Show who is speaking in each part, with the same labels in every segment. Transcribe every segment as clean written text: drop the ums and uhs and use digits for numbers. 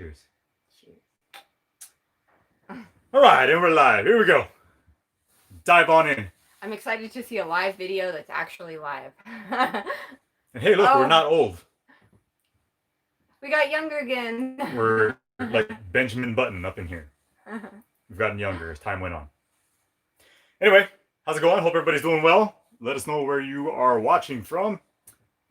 Speaker 1: Cheers.
Speaker 2: Cheers.
Speaker 1: All right, and we're live. Here we go. Dive on in.
Speaker 2: I'm excited to see a live video that's actually live.
Speaker 1: And hey, look, we're not old.
Speaker 2: We got younger again.
Speaker 1: We're like Benjamin Button up in here. We've gotten younger as time went on. Anyway, how's it going? Hope everybody's doing well. Let us know where you are watching from.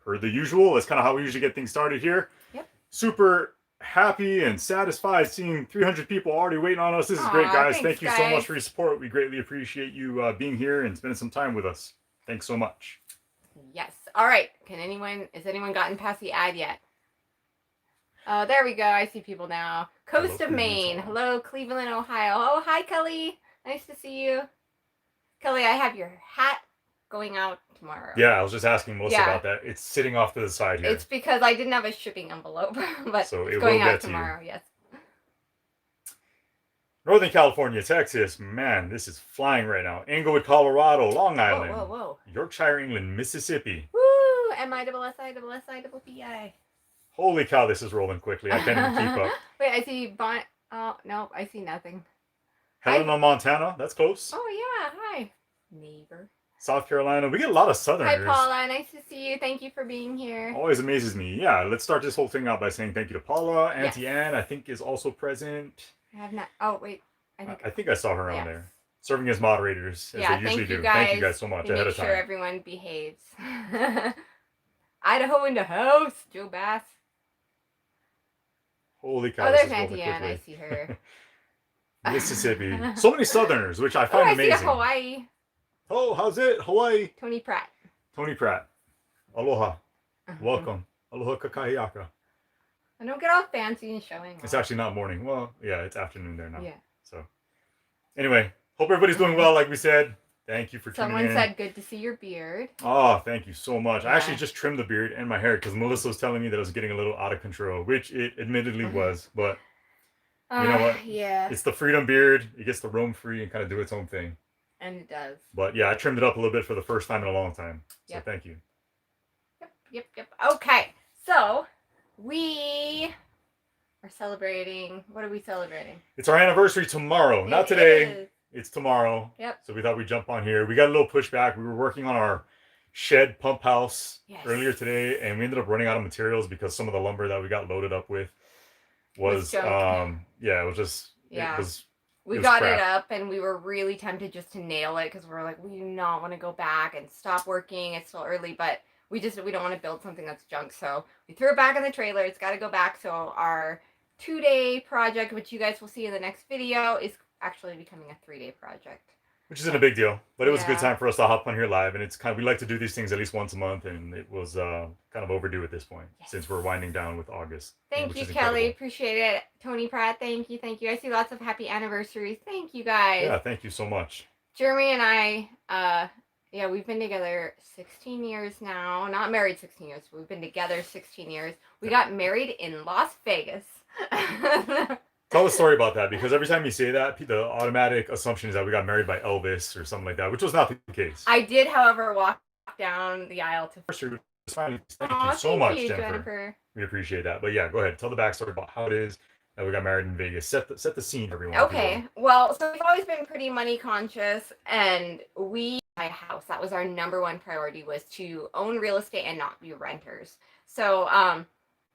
Speaker 1: Per the usual, that's kind of how we usually get things started here.
Speaker 2: Yep.
Speaker 1: Super happy and satisfied seeing 300 people already waiting on us. This is great, guys. Thank you so much for your support. We greatly appreciate you being here and spending some time with us. Thanks so much.
Speaker 2: Yes. All right. Has anyone gotten past the ad yet? Oh, there we go. I see people now. Coast of Maine. Hello, Cleveland, Ohio. Oh, hi, Kelly. Nice to see you. Kelly, I have your hat going out tomorrow.
Speaker 1: Yeah, I was just asking Melissa about that. It's sitting off to the side here.
Speaker 2: It's because I didn't have a shipping envelope, but
Speaker 1: so
Speaker 2: it's going out tomorrow. Yes.
Speaker 1: Northern California, Texas. Man, this is flying right now. Englewood, Colorado, Long Island.
Speaker 2: Whoa.
Speaker 1: Yorkshire, England, Mississippi.
Speaker 2: Woo! MISSISSISSIPPI.
Speaker 1: Holy cow, this is rolling quickly. I can't even keep up.
Speaker 2: Wait, I see oh, no, I see nothing.
Speaker 1: Helena, Montana. That's close.
Speaker 2: Oh, yeah. Hi, neighbor.
Speaker 1: South Carolina. We get a lot of Southerners.
Speaker 2: Hi, Paula. Nice to see you. Thank you for being here.
Speaker 1: Always amazes me. Yeah, let's start this whole thing out by saying thank you to Paula. Auntie Ann, I think, is also present.
Speaker 2: I have not. Oh, wait.
Speaker 1: I think I saw her on there. Serving as moderators, as they usually do. Thank you guys so much ahead of time.
Speaker 2: Make sure everyone behaves. Idaho in the house. Joe Bass.
Speaker 1: Holy cow.
Speaker 2: Oh, there's Auntie Ann. I see her.
Speaker 1: Mississippi. So many Southerners, which I find amazing.
Speaker 2: I see Hawaii.
Speaker 1: Oh, how's it? Hawaii.
Speaker 2: Tony Pratt.
Speaker 1: Aloha. Welcome. Aloha kakahiaka.
Speaker 2: I don't get all fancy and showing off.
Speaker 1: It's actually not morning. Well, yeah, it's afternoon there now.
Speaker 2: Yeah.
Speaker 1: So, anyway, hope everybody's doing well, like we said. Thank you for tuning in.
Speaker 2: Someone said, good to see your beard.
Speaker 1: Oh, thank you so much. Yeah. I actually just trimmed the beard and my hair because Melissa was telling me that I was getting a little out of control, which it admittedly was. But you know what?
Speaker 2: Yeah.
Speaker 1: It's the freedom beard. It gets to roam free and kind of do its own thing.
Speaker 2: And it does.
Speaker 1: But yeah, I trimmed it up a little bit for the first time in a long time. So thank you.
Speaker 2: Yep. Okay. So we are celebrating. What are we celebrating?
Speaker 1: It's our anniversary tomorrow. Not today. It's tomorrow.
Speaker 2: Yep.
Speaker 1: So we thought we'd jump on here. We got a little pushback. We were working on our shed pump house earlier today, and we ended up running out of materials because some of the lumber that we got loaded up with was
Speaker 2: it was we got
Speaker 1: crap.
Speaker 2: It up, and we were really tempted just to nail it because we were like, we do not want to go back and stop working. It's still early, but we don't want to build something that's junk. So we threw it back in the trailer. It's got to go back. So our 2-day project, which you guys will see in the next video, is actually becoming a 3-day project.
Speaker 1: Which isn't a big deal, but it was a good time for us to hop on here live, and it's we like to do these things at least once a month, and it was kind of overdue at this point since we're winding down with August.
Speaker 2: Thank you, Kelly. Appreciate it. Tony Pratt, thank you. I see lots of happy anniversaries. Thank you, guys.
Speaker 1: Yeah, thank you so much.
Speaker 2: Jeremy and I, we've been together 16 years now. Not married 16 years, but we've been together 16 years. We got married in Las Vegas.
Speaker 1: Tell a story about that, because every time you say that, the automatic assumption is that we got married by Elvis or something like that, which was not the case.
Speaker 2: I did, however, walk down the aisle to...
Speaker 1: Thank you so much, Jennifer. We appreciate that. But yeah, go ahead. Tell the backstory about how it is that we got married in Vegas. Set the scene, everyone.
Speaker 2: Okay. Well, so we've always been pretty money conscious, and we buy a house. That was our number one priority, was to own real estate and not be renters. So,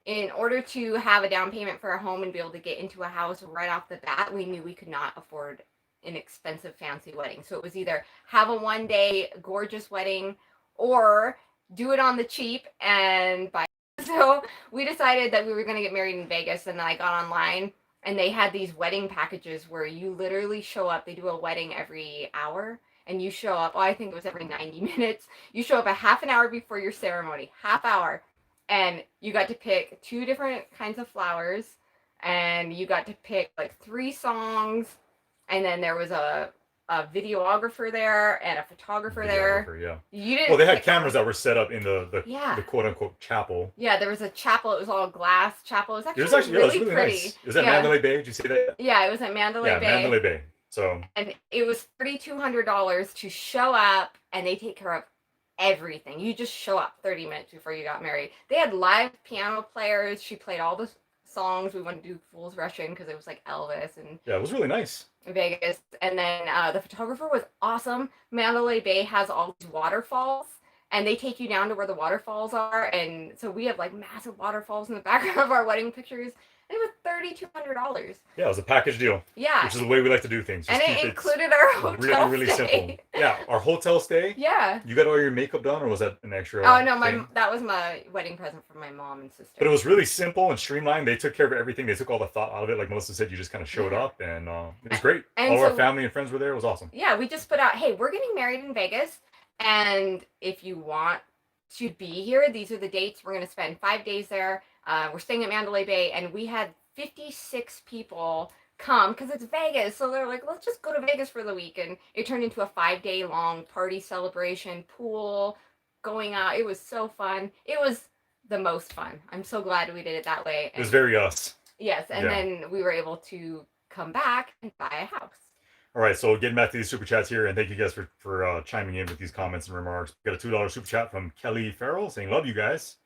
Speaker 2: in order to have a down payment for a home and be able to get into a house right off the bat, we knew we could not afford an expensive, fancy wedding. So it was either have a 1-day gorgeous wedding or do it on the cheap and buy. So we decided that we were going to get married in Vegas, and then I got online, and they had these wedding packages where you literally show up. They do a wedding every hour, and you show up. I think it was every 90 minutes. You show up a half an hour before your ceremony, half hour. And you got to pick 2 different kinds of flowers, and you got to pick like 3 songs, and then there was a videographer there and a photographer there.
Speaker 1: Yeah.
Speaker 2: You didn't.
Speaker 1: Well, they had cameras that were set up in the quote unquote chapel.
Speaker 2: Yeah, there was a chapel. It was all glass chapel. It was actually really pretty.
Speaker 1: Nice. Is that Mandalay Bay? Did you see that?
Speaker 2: Yeah, it was at Mandalay Bay.
Speaker 1: Mandalay Bay. So.
Speaker 2: And it was $3,200 to show up, and they take care of everything. You just show up 30 minutes before you got married. They had live piano players. She played all the songs. We wanted to do Fools Rush In because it was like Elvis and
Speaker 1: Yeah, it was really nice.
Speaker 2: Vegas. And then the photographer was awesome. Mandalay Bay has all these waterfalls, and they take you down to where the waterfalls are. And so we have like massive waterfalls in the background of our wedding pictures. And it was $3,200.
Speaker 1: Yeah, it was a package deal.
Speaker 2: Yeah.
Speaker 1: Which is the way we like to do things.
Speaker 2: Just and it included our hotel
Speaker 1: really
Speaker 2: stay.
Speaker 1: Simple. Yeah, our hotel stay.
Speaker 2: Yeah.
Speaker 1: You got all your makeup done, or was that an extra?
Speaker 2: Oh no, that was my wedding present from my mom and sister.
Speaker 1: But it was really simple and streamlined. They took care of everything. They took all the thought out of it. Like Melissa said, you just kind of showed up, and it was great. And all our family and friends were there. It was awesome.
Speaker 2: Yeah, we just put out, hey, we're getting married in Vegas, and if you want to be here, these are the dates. We're going to spend 5 days there. We're staying at Mandalay Bay, and we had 56 people come because it's Vegas. So they're like, let's just go to Vegas for the week. And it turned into a 5-day long party celebration, pool, going out. It was so fun. It was the most fun. I'm so glad we did it that way.
Speaker 1: It was very us.
Speaker 2: Yes. And then we were able to come back and buy a house.
Speaker 1: All right, so getting back to these super chats here, and thank you guys for chiming in with these comments and remarks. We got a $2 super chat from Kelly Farrell saying, love you guys.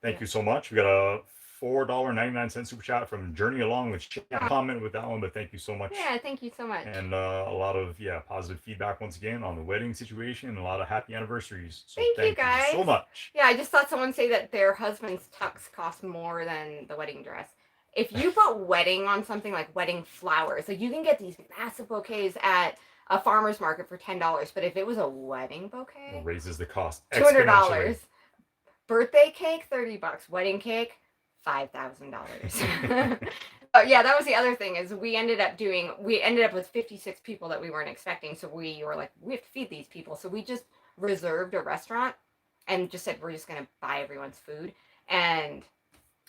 Speaker 1: Thank you so much. We got a $4.99 super chat from Journey Along, which can't comment with that one, but thank you so much.
Speaker 2: Yeah, thank you so much.
Speaker 1: And a lot of positive feedback once again on the wedding situation, and a lot of happy anniversaries. So
Speaker 2: thank you guys
Speaker 1: so much.
Speaker 2: Yeah, I just saw someone say that their husband's tux cost more than the wedding dress. If you put wedding on something like wedding flowers, like you can get these massive bouquets at a farmer's market for $10, but if it was a wedding bouquet,
Speaker 1: it raises the cost
Speaker 2: $200. Birthday cake, $30. Wedding cake, $5,000. But yeah, that was the other thing is we ended up with 56 people that we weren't expecting. So we were like, we have to feed these people. So we just reserved a restaurant and just said, we're just going to buy everyone's food. And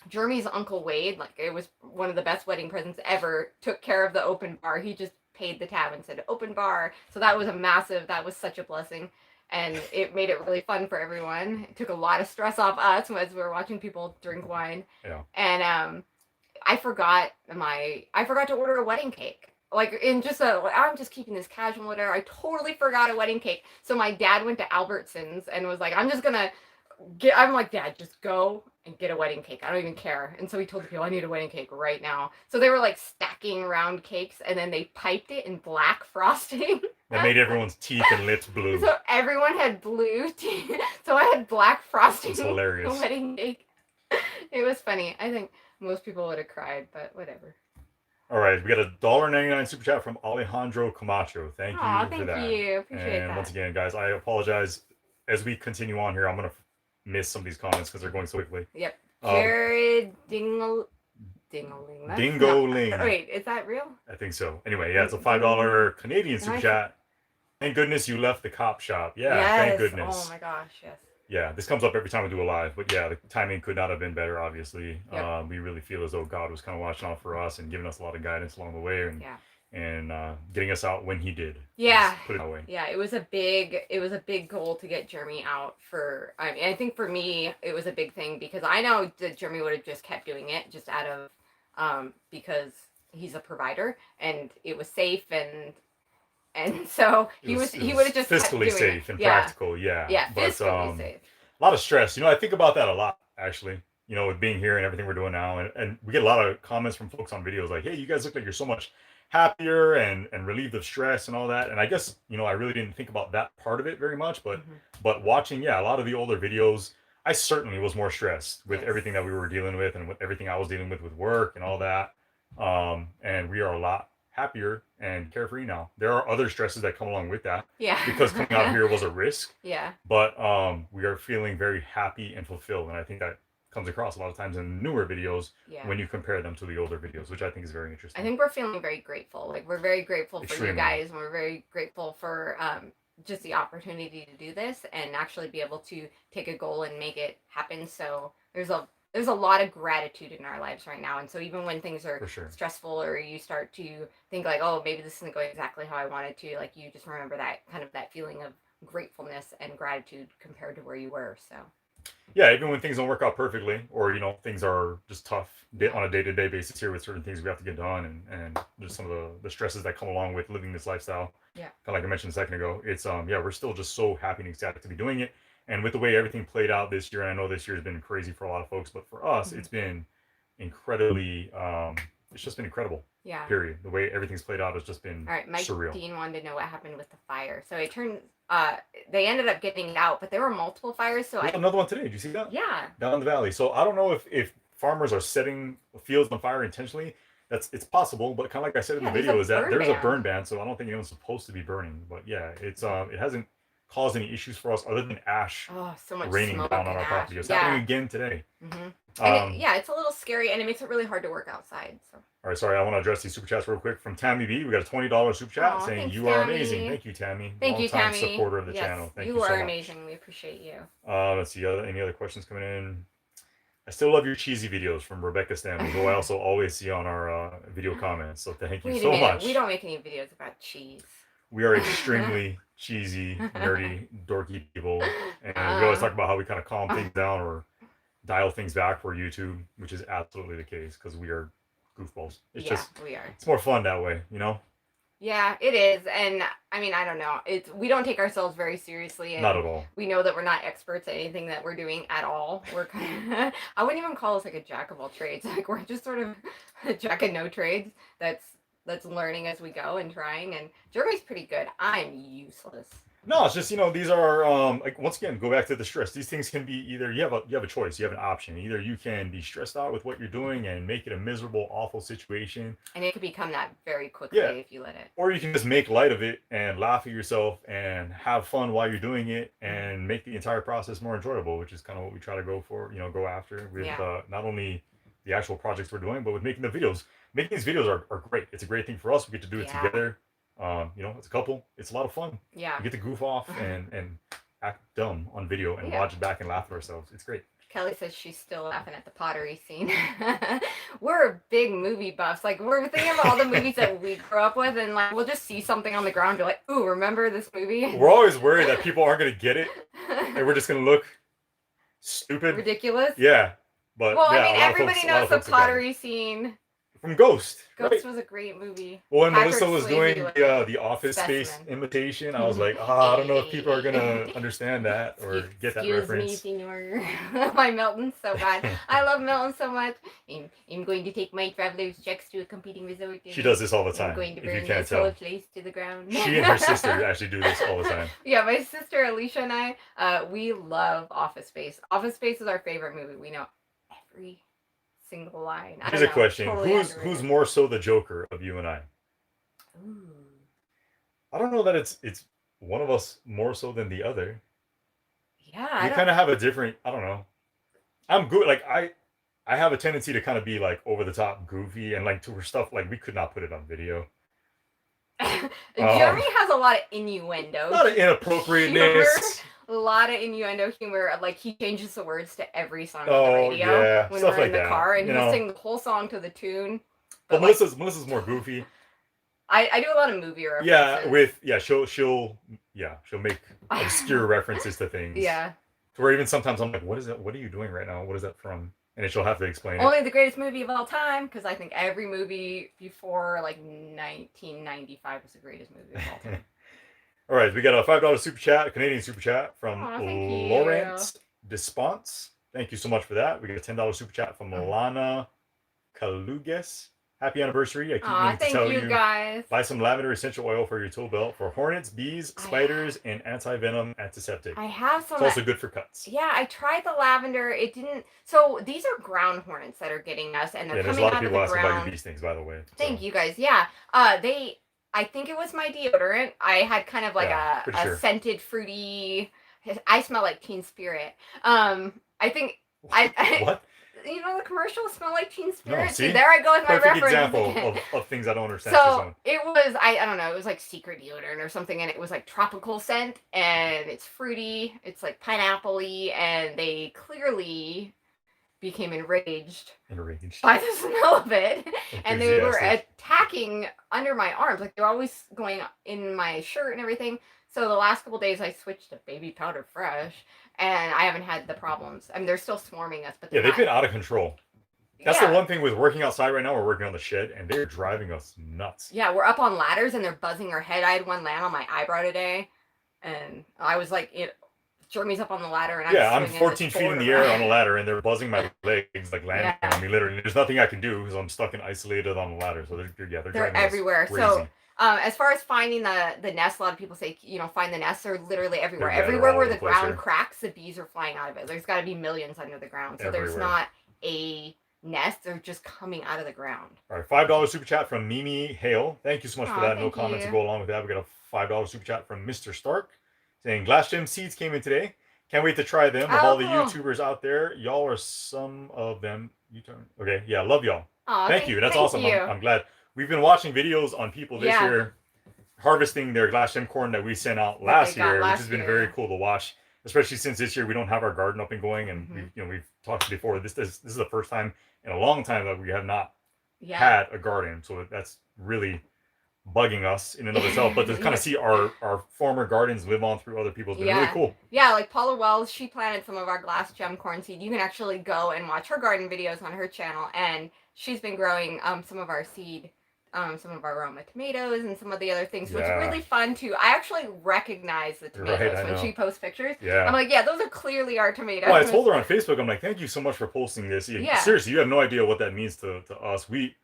Speaker 2: Jeremy's Uncle Wade, like it was one of the best wedding presents ever, took care of the open bar. He just paid the tab and said open bar. So that was such a blessing. And it made it really fun for everyone. It took a lot of stress off us as we were watching people drink wine.
Speaker 1: Yeah.
Speaker 2: And I forgot to order a wedding cake. Like I'm just keeping this casual order. I totally forgot a wedding cake. So my dad went to Albertsons and was like, I'm like, Dad, just go and get a wedding cake. I don't even care. And so he told the people, I need a wedding cake right now. So they were like stacking round cakes, and then they piped it in black frosting.
Speaker 1: That made everyone's teeth and lips blue.
Speaker 2: So everyone had blue teeth. So I had black frosting.
Speaker 1: It's hilarious.
Speaker 2: Wedding cake. It was funny. I think most people would have cried, but whatever.
Speaker 1: All right, we got a $1.99 super chat from Alejandro Camacho. Thank you for that.
Speaker 2: Thank you. Appreciate that.
Speaker 1: And once again, guys, I apologize. As we continue on here, I'm going to miss some of these comments because they're going so quickly.
Speaker 2: Yep. Jared Dingoling. Wait, is that real?
Speaker 1: I think so. Anyway, yeah, it's a $5 Canadian super chat. Thank goodness you left the cop shop. Yeah, yes. Thank goodness.
Speaker 2: Oh my gosh, yes.
Speaker 1: Yeah, this comes up every time we do a live, but yeah, the timing could not have been better, obviously. Yep. We really feel as though God was kind of watching out for us and giving us a lot of guidance along the way, and getting us out when he did.
Speaker 2: Yeah.
Speaker 1: Put it that way.
Speaker 2: Yeah, it was a big goal to get Jeremy out for, I think for me, it was a big thing because I know that Jeremy would have just kept doing it just out of, because he's a provider and it was safe and so he would have just
Speaker 1: fiscally safe and practical. Yeah.
Speaker 2: Yeah. Fiscally safe.
Speaker 1: A lot of stress. I think about that a lot, actually. With being here and everything we're doing now. And we get a lot of comments from folks on videos like, hey, you guys look like you're so much happier and relieved of stress and all that. And I guess, I really didn't think about that part of it very much, but watching, a lot of the older videos, I certainly was more stressed with everything that we were dealing with and with everything I was dealing with work and all that. And we are a lot happier and carefree now. There are other stresses that come along with that. Yeah. Because coming out here was a risk.
Speaker 2: Yeah.
Speaker 1: But we are feeling very happy and fulfilled. And I think that comes across a lot of times in newer videos when you compare them to the older videos, which I think is very interesting.
Speaker 2: I think we're feeling very grateful. Like we're very grateful for you guys, and we're very grateful for just the opportunity to do this and actually be able to take a goal and make it happen. So there's a lot of gratitude in our lives right now. And so even when things are stressful or you start to think like, oh, maybe this isn't going exactly how I wanted to, like you just remember that kind of that feeling of gratefulness and gratitude compared to where you were. So
Speaker 1: yeah, even when things don't work out perfectly or, things are just tough on a day-to-day basis here with certain things we have to get done and just some of the stresses that come along with living this lifestyle.
Speaker 2: Yeah.
Speaker 1: Kind of like I mentioned a second ago, it's, we're still just so happy and ecstatic to be doing it. And with the way everything played out this year, and I know this year has been crazy for a lot of folks, but for us, it's been incredibly. It's just been incredible.
Speaker 2: Yeah.
Speaker 1: Period. The way everything's played out has just been
Speaker 2: All right, Mike
Speaker 1: surreal.
Speaker 2: Dean wanted to know what happened with the fire. So it turned. They ended up getting it out, but there were multiple fires. So
Speaker 1: Another one today. Did you see that?
Speaker 2: Yeah.
Speaker 1: Down in the valley. So I don't know if farmers are setting fields on fire intentionally. It's possible, but kind of like I said in the video, is that there's a burn ban, so I don't think anyone's supposed to be burning. But yeah, it hasn't caused any issues for us other than ash
Speaker 2: so much
Speaker 1: raining down on our property. It's happening again today.
Speaker 2: It's a little scary, and it makes it really hard to work outside. So.
Speaker 1: All right, sorry, I want to address these super chats real quick. From Tammy B, we got a $20 super chat saying,
Speaker 2: thanks,
Speaker 1: "You are
Speaker 2: Tammy.
Speaker 1: amazing." Thank you, Tammy.
Speaker 2: Thank you, Tammy.
Speaker 1: Supporter of the channel. Thank you so
Speaker 2: are
Speaker 1: much.
Speaker 2: Amazing. We appreciate you.
Speaker 1: Let's see, any other questions coming in? I still love your cheesy videos from Rebecca Stanley, who I also always see on our video comments. So thank you so much.
Speaker 2: We don't make any videos about cheese.
Speaker 1: We are extremely cheesy, nerdy, dorky people, and we always talk about how we kind of calm things down or dial things back for YouTube, which is absolutely the case because we are goofballs.
Speaker 2: We are.
Speaker 1: It's more fun that way, you know?
Speaker 2: Yeah, it is. And I mean, I don't know. We don't take ourselves very seriously. And
Speaker 1: not at all.
Speaker 2: We know that we're not experts at anything that we're doing at all. We're kind of, I wouldn't even call us like a jack of all trades. Like we're just sort of a jack of no trades that's learning as we go and trying. And Jeremy's pretty good. I'm useless.
Speaker 1: No, it's just, these are like, once again, go back to the stress. These things can be either you have a choice, you have an option. Either you can be stressed out with what you're doing and make it a miserable, awful situation,
Speaker 2: and it could become that very quickly if you let it.
Speaker 1: Or you can just make light of it and laugh at yourself and have fun while you're doing it and make the entire process more enjoyable, which is kind of what we try to go after with not only the actual projects we're doing, but with making the videos. Making these videos are great. It's a great thing for us. We get to do it together. It's a couple. It's a lot of fun.
Speaker 2: Yeah.
Speaker 1: We get to goof off and act dumb on video and watch it back and laugh at ourselves. It's great.
Speaker 2: Kelly says she's still laughing at the pottery scene. We're big movie buffs. Like we're thinking about all the movies that we grew up with, and like we'll just see something on the ground and be like, "Ooh, remember this movie?"
Speaker 1: We're always worried that people aren't gonna get it, and we're just gonna look stupid,
Speaker 2: ridiculous.
Speaker 1: Yeah, but
Speaker 2: I mean, everybody knows the pottery scene.
Speaker 1: From Ghost.
Speaker 2: Ghost was a great movie.
Speaker 1: Well, when Melissa was doing the Office Space imitation, I was like, I don't know if people are gonna understand that or get that reference.
Speaker 2: Excuse me, senor. My Milton's so bad. I love Milton so much. I'm going to take my traveler's checks to a competing resort.
Speaker 1: She does this all the time.
Speaker 2: I'm going to burn
Speaker 1: if you can't
Speaker 2: this whole
Speaker 1: tell.
Speaker 2: place to the ground.
Speaker 1: She and her sister actually do this all the time.
Speaker 2: Yeah, my sister Alicia and I, we love Office Space. Office Space is our favorite movie. We know every single line.
Speaker 1: Here's a question: who's more so the Joker of you and I?
Speaker 2: Ooh.
Speaker 1: I don't know that it's one of us more so than the other.
Speaker 2: Yeah,
Speaker 1: we kind of have a different. I don't know. I'm good. Like I have a tendency to kind of be like over the top, goofy, and like to stuff like we could not put it on video.
Speaker 2: Jeremy has a lot of innuendo.
Speaker 1: A lot of inappropriateness.
Speaker 2: A lot of innuendo humor. Like he changes the words to every song on the radio when we're in the car, and he'll sing the whole song to the tune.
Speaker 1: But Melissa's more goofy.
Speaker 2: I do a lot of movie references.
Speaker 1: She'll make obscure references to things.
Speaker 2: Yeah.
Speaker 1: To where even sometimes I'm like, what is that? What are you doing right now? What is that from? And then she'll have to explain
Speaker 2: Only the greatest movie of all time, because I think every movie before like 1995 was the greatest movie of all time.
Speaker 1: All right, we got a $5 super chat, a Canadian super chat from Laurent Desponts. Thank you so much for that. We got a $10 super chat from Lana Kaluges. Happy anniversary. I keep meaning to tell you
Speaker 2: guys.
Speaker 1: Buy some lavender essential oil for your tool belt for hornets, bees, spiders, and anti-venom antiseptic.
Speaker 2: I have some.
Speaker 1: It's also good for cuts.
Speaker 2: Yeah, I tried the lavender. It didn't. So these are ground hornets that are getting us, and they're coming out of the ground.
Speaker 1: There's a lot of people asking about these things, by the way.
Speaker 2: Thank you guys. Yeah. I think it was my deodorant. I had kind of like a scented, fruity. I smell like Teen Spirit. I think
Speaker 1: What?
Speaker 2: You know the commercials smell like Teen Spirit.
Speaker 1: No, see?
Speaker 2: There I go with my reference.
Speaker 1: Example of things I don't understand.
Speaker 2: So it was I don't know. It was like secret deodorant or something, and it was like tropical scent, and it's fruity. It's like pineapple-y, and they clearly became enraged by the smell of it, and they were attacking under my arms. Like they're always going in my shirt and everything. So the last couple days I switched to Baby Powder Fresh, and I haven't had the problems. I mean, they're still swarming us, but
Speaker 1: they've been out of control. That's the one thing with working outside right now. We're working on the shed, and they're driving us nuts.
Speaker 2: Yeah, we're up on ladders, and they're buzzing our head. I had one land on my eyebrow today, and I was like, Jeremy's up on the ladder and
Speaker 1: Yeah,
Speaker 2: I'm
Speaker 1: I'm
Speaker 2: swinging
Speaker 1: 14
Speaker 2: this
Speaker 1: feet in
Speaker 2: board
Speaker 1: the air on a
Speaker 2: around.
Speaker 1: ladder, and they're buzzing my legs, like landing
Speaker 2: Yeah.
Speaker 1: on me. Literally, there's nothing I can do because I'm stuck and isolated on the ladder. So they're
Speaker 2: They're
Speaker 1: driving us
Speaker 2: everywhere.
Speaker 1: crazy.
Speaker 2: So as far as finding the nest, a lot of people say, you know, find the nests. They're literally everywhere.
Speaker 1: They're
Speaker 2: Everywhere
Speaker 1: all
Speaker 2: where
Speaker 1: over
Speaker 2: the
Speaker 1: the place
Speaker 2: ground
Speaker 1: here.
Speaker 2: cracks, the bees are flying out of it. There's got to be millions under the ground. So there's
Speaker 1: Everywhere.
Speaker 2: not a nest. They're just coming out of the ground.
Speaker 1: All right, $5 super chat from Mimi Hale. Thank you so much for that. No
Speaker 2: Thank
Speaker 1: comment to
Speaker 2: you.
Speaker 1: go along with that. We got a $5 super chat from Mr. Stark saying glass gem seeds came in today. Can't wait to try them. Of
Speaker 2: Oh,
Speaker 1: all the
Speaker 2: cool.
Speaker 1: YouTubers out there, y'all are some of them. Okay, yeah, love y'all.
Speaker 2: Aw,
Speaker 1: Thank you. That's
Speaker 2: thank
Speaker 1: awesome.
Speaker 2: you.
Speaker 1: I'm glad. We've been watching videos on people this year harvesting their glass gem corn that we sent out last year, which has been very cool to watch. Especially since this year we don't have our garden up and going, and we've talked before. This is the first time in a long time that we have not had a garden, so that's really bugging us in and of itself. But to kind of see our former gardens live on through other people's been really cool.
Speaker 2: Yeah, like Paula Wells, she planted some of our glass gem corn seed. You can actually go and watch her garden videos on her channel, and she's been growing some of our seed. Some of our Roma tomatoes and some of the other things. So it's really fun too. I actually recognize the tomatoes when she posts pictures. I'm like, yeah, those are clearly our tomatoes.
Speaker 1: Well, I told her on Facebook, I'm like, thank you so much for posting this. Seriously, you have no idea what that means to us. We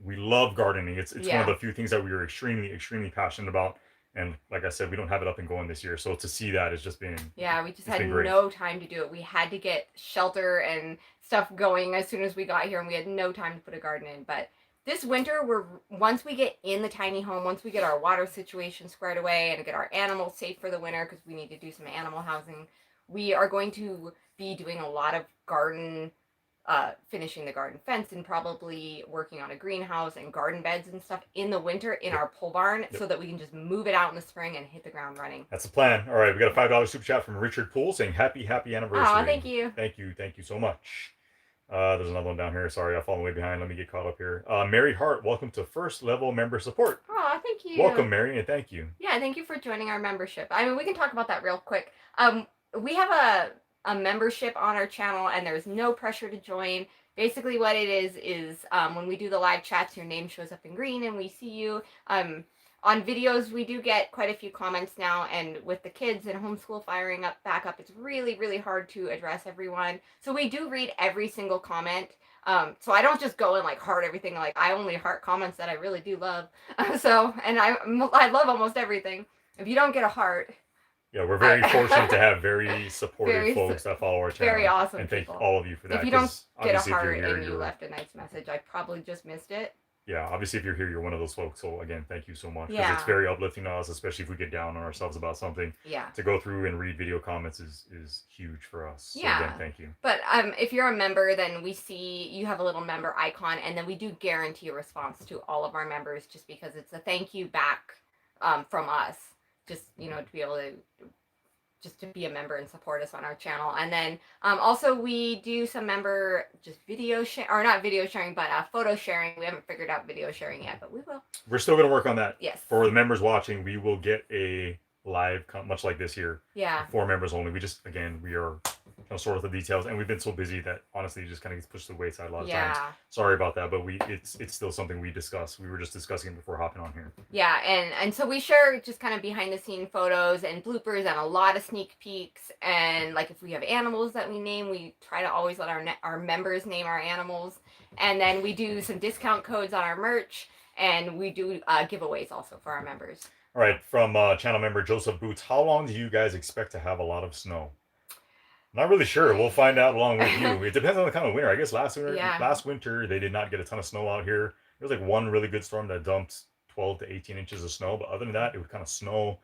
Speaker 1: love gardening. It's one of the few things that we are extremely passionate about. And like I said, we don't have it up and going this year. So to see that has just been
Speaker 2: we just had no time to do it. We had to get shelter and stuff going as soon as we got here, and we had no time to put a garden in. But this winter, once we get in the tiny home, once we get our water situation squared away and get our animals safe for the winter, because we need to do some animal housing, we are going to be doing a lot of garden, finishing the garden fence and probably working on a greenhouse and garden beds and stuff in the winter in our pole barn so that we can just move it out in the spring and hit the ground running.
Speaker 1: That's the plan. All right, we got a $5 super chat from Richard Poole saying happy anniversary.
Speaker 2: Oh, thank you.
Speaker 1: Thank you so much. There's another one down here. Sorry, I've fallen way behind. Let me get caught up here. Mary Hart, welcome to first level member support.
Speaker 2: Oh, thank you.
Speaker 1: Welcome, Mary, and thank you.
Speaker 2: Yeah, thank you for joining our membership. I mean, we can talk about that real quick. We have a membership on our channel, and there's no pressure to join. Basically, what it is when we do the live chats, your name shows up in green, and we see you. On videos, we do get quite a few comments now, and with the kids and homeschool firing back up, it's really hard to address everyone. So we do read every single comment. So I don't just go and like heart everything. Like I only heart comments that I really do love. And I love almost everything. If you don't get a heart.
Speaker 1: Yeah, we're very fortunate to have very supportive folks that follow our channel.
Speaker 2: Very awesome.
Speaker 1: And thank all of you for that.
Speaker 2: If you don't get a heart and you left a nice message, I probably just missed it.
Speaker 1: Yeah, obviously if you're here, you're one of those folks. So again, thank you so much. Because it's very uplifting to us, especially if we get down on ourselves about something.
Speaker 2: Yeah.
Speaker 1: To go through and read video comments is huge for us. So again, thank you.
Speaker 2: But if you're a member, then we see you have a little member icon, and then we do guarantee a response to all of our members just because it's a thank you back from us. Just, to be able to just to be a member and support us on our channel. And then also we do some member just video share, or not video sharing, but photo sharing. We haven't figured out video sharing yet, but we will.
Speaker 1: We're still going to work on that.
Speaker 2: Yes.
Speaker 1: For the members watching, we will get a live, much like this here.
Speaker 2: Yeah.
Speaker 1: For members only. We are sort of the details, and we've been so busy that honestly, it just kind of gets pushed to the wayside a lot of times. Sorry about that, but it's still something we discuss. We were just discussing before hopping on here. Yeah,
Speaker 2: and so we share just kind of behind the scene photos and bloopers and a lot of sneak peeks, and like if we have animals that we name, we try to always let our members name our animals, and then we do some discount codes on our merch, and we do giveaways also for our members.
Speaker 1: All right, from channel member Joseph Boots, how long do you guys expect to have a lot of snow? Not really sure. We'll find out along with you. It depends on the kind of winter. I guess last winter they did not get a ton of snow out here. There was like one really good storm that dumped 12 to 18 inches of snow, but other than that, it would kind of snow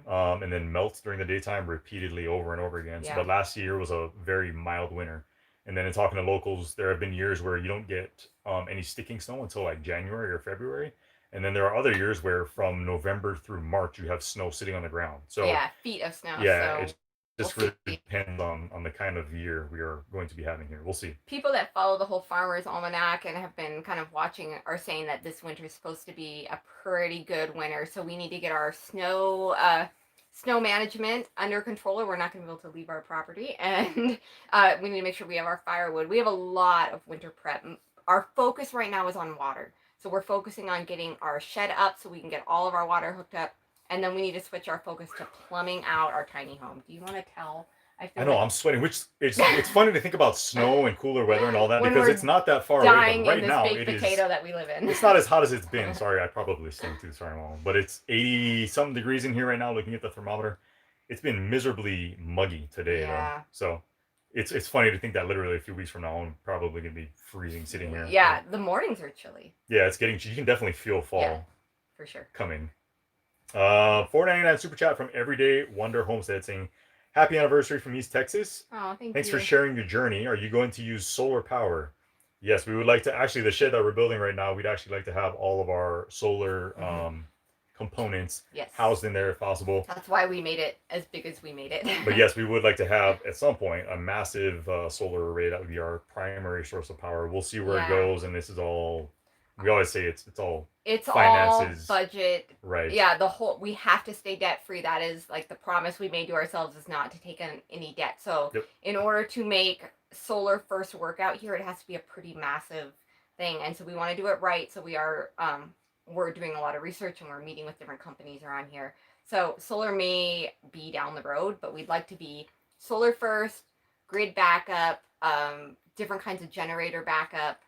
Speaker 1: and then melt during the daytime repeatedly over and over again. So, but last year was a very mild winter. And then in talking to locals, there have been years where you don't get any sticking snow until like January or February. And then there are other years where from November through March, you have snow sitting on the ground. So
Speaker 2: feet of snow.
Speaker 1: Yeah, so. It just really depends on the kind of year we are going to be having here. We'll see.
Speaker 2: People that follow the whole Farmer's Almanac and have been kind of watching are saying that this winter is supposed to be a pretty good winter. So we need to get our snow management under control, or we're not going to be able to leave our property. And we need to make sure we have our firewood. We have a lot of winter prep. Our focus right now is on water. So we're focusing on getting our shed up so we can get all of our water hooked up. And then we need to switch our focus to plumbing out our tiny home. Do you want to tell
Speaker 1: I know, I'm sweating, which it's funny to think about snow and cooler weather and all that
Speaker 2: When
Speaker 1: because
Speaker 2: we're
Speaker 1: it's not that far away,
Speaker 2: dying
Speaker 1: but right
Speaker 2: in this
Speaker 1: now
Speaker 2: baked
Speaker 1: it is.
Speaker 2: potato that we live in.
Speaker 1: It's not as hot as it's been. Sorry, I probably stink too. Sorry, Mom. But it's 80 something degrees in here right now. Looking at the thermometer, it's been miserably muggy today
Speaker 2: Yeah.
Speaker 1: though. So it's funny to think that literally a few weeks from now I'm probably gonna be freezing sitting here.
Speaker 2: Yeah, the mornings are chilly.
Speaker 1: Yeah, it's getting. You can definitely feel fall.
Speaker 2: Yeah, for sure.
Speaker 1: Coming. $4.99 super chat from Everyday Wonder Homestead saying, "Happy anniversary from East Texas.
Speaker 2: Oh,
Speaker 1: Thanks
Speaker 2: you.
Speaker 1: for sharing your journey. Are you going to use solar power?" Yes, we would like to. Actually, the shed that we're building right now, we'd actually like to have all of our solar components housed in there if possible.
Speaker 2: That's why we made it as big as we made it.
Speaker 1: But yes, we would like to have at some point a massive solar array that would be our primary source of power. We'll see where it goes, and this is all. We always say it's all finances,
Speaker 2: all budget.
Speaker 1: Right.
Speaker 2: Yeah, we have to stay debt free. That is like the promise we made to ourselves, is not to take on any debt. So in order to make solar first work out here, it has to be a pretty massive thing. And so we want to do it right. So we're doing a lot of research and we're meeting with different companies around here. So solar may be down the road, but we'd like to be solar first, grid backup, different kinds of generator backup.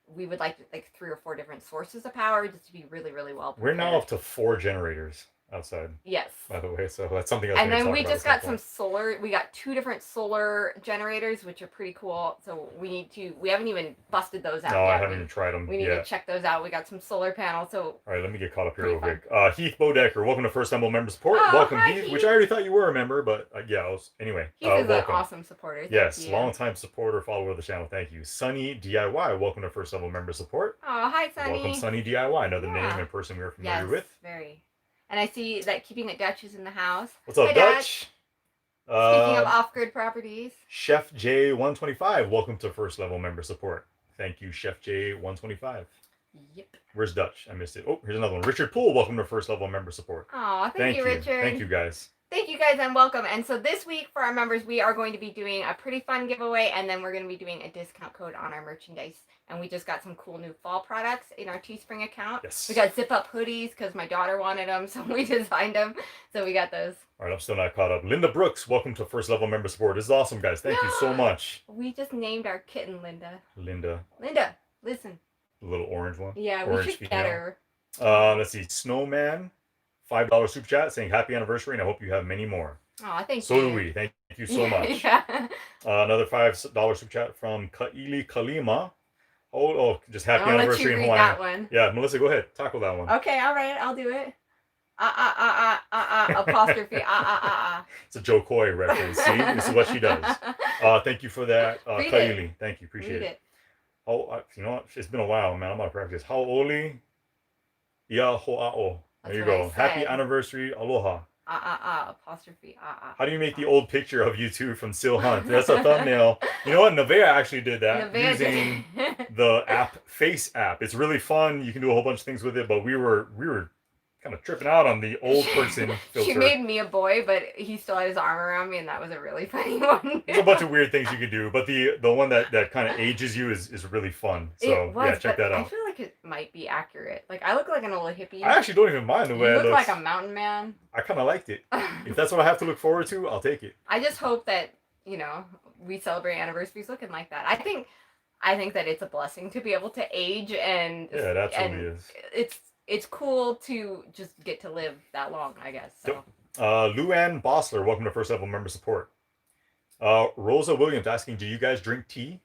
Speaker 2: We would like 3 or 4 different sources of power just to be really, really well prepared.
Speaker 1: We're now up to 4 generators outside.
Speaker 2: Yes.
Speaker 1: By the way, so that's something else.
Speaker 2: And then we just got some solar. We got 2 different solar generators, which are pretty cool. So we haven't even busted those out yet.
Speaker 1: No, I haven't even tried them.
Speaker 2: We need to check those out. We got some solar panels. So
Speaker 1: all right, let me get caught up here real quick. Heath Bodecker, welcome to First Time Member Support.
Speaker 2: Oh,
Speaker 1: welcome,
Speaker 2: hi,
Speaker 1: Heath, which I already thought you were a member, but anyway.
Speaker 2: Heath is an awesome supporter.
Speaker 1: Yes, long-time supporter, follower of the channel. Thank you. Sunny DIY, welcome to First Level Member Support.
Speaker 2: Oh, hi, Sunny.
Speaker 1: Welcome, Sunny DIY. Another name and person we are familiar with.
Speaker 2: Very. And I see that Keeping It Dutch is in the house.
Speaker 1: What's up, Dutch?
Speaker 2: Speaking of off-grid properties.
Speaker 1: Chef J125, welcome to First Level Member Support. Thank you, Chef J125.
Speaker 2: Yep.
Speaker 1: Where's Dutch? I missed it. Oh, here's another one. Richard Poole, welcome to First Level Member Support.
Speaker 2: Oh, thank you, Richard.
Speaker 1: Thank you, guys.
Speaker 2: Thank you guys and welcome. And so this week for our members, we are going to be doing a pretty fun giveaway, and then we're going to be doing a discount code on our merchandise. And we just got some cool new fall products in our Teespring account.
Speaker 1: Yes.
Speaker 2: We got zip-up hoodies because my daughter wanted them, so we designed them. So we got those.
Speaker 1: All right, I'm still not caught up. Linda Brooks, welcome to First Level Member Support. This is awesome, guys. Thank you so much.
Speaker 2: We just named our kitten Linda.
Speaker 1: Linda,
Speaker 2: listen.
Speaker 1: The little orange one.
Speaker 2: Yeah,
Speaker 1: orange
Speaker 2: we should
Speaker 1: female.
Speaker 2: get her.
Speaker 1: Let's see. Snowman, $5 super chat saying happy anniversary, and I hope you have many more.
Speaker 2: Oh, thank you.
Speaker 1: So do we. Thank you so much. Another $5 super chat from Kaili Kalima. Just happy anniversary in Hawaiian.
Speaker 2: That one.
Speaker 1: Yeah, Melissa, go ahead. Tackle that one.
Speaker 2: Okay, all right, I'll do it. Apostrophe.
Speaker 1: It's a Joe Coy reference. See, this is what she does. Thank you for that, Kaili. Thank you, appreciate it. Oh, you know what? It's been a while, man. I'm out of practice. Haoli ia ho'a'o. There you go. Happy anniversary, aloha.
Speaker 2: Apostrophe.
Speaker 1: How do you make the old picture of you two from Seal Hunt? That's a thumbnail. You know what? Nevaeh actually did that using the Face app. It's really fun. You can do a whole bunch of things with it, but we were kind of tripping out on the old person filter.
Speaker 2: She made me a boy, but he still had his arm around me, and that was a really funny one.
Speaker 1: There's a bunch of weird things you could do, but the one that kind of ages you is really fun. So check that out.
Speaker 2: I feel like it might be accurate. Like I look like an old hippie.
Speaker 1: I actually don't even mind the way it looks.
Speaker 2: You look like a mountain man.
Speaker 1: I kind of liked it. If that's what I have to look forward to, I'll take it.
Speaker 2: I just hope that we celebrate anniversaries looking like that. I think that it's a blessing to be able to age, and
Speaker 1: that totally is.
Speaker 2: It's cool to just get to live that long, I guess. So.
Speaker 1: Luann Bossler, welcome to First Level Member Support. Rosa Williams asking, do you guys drink tea?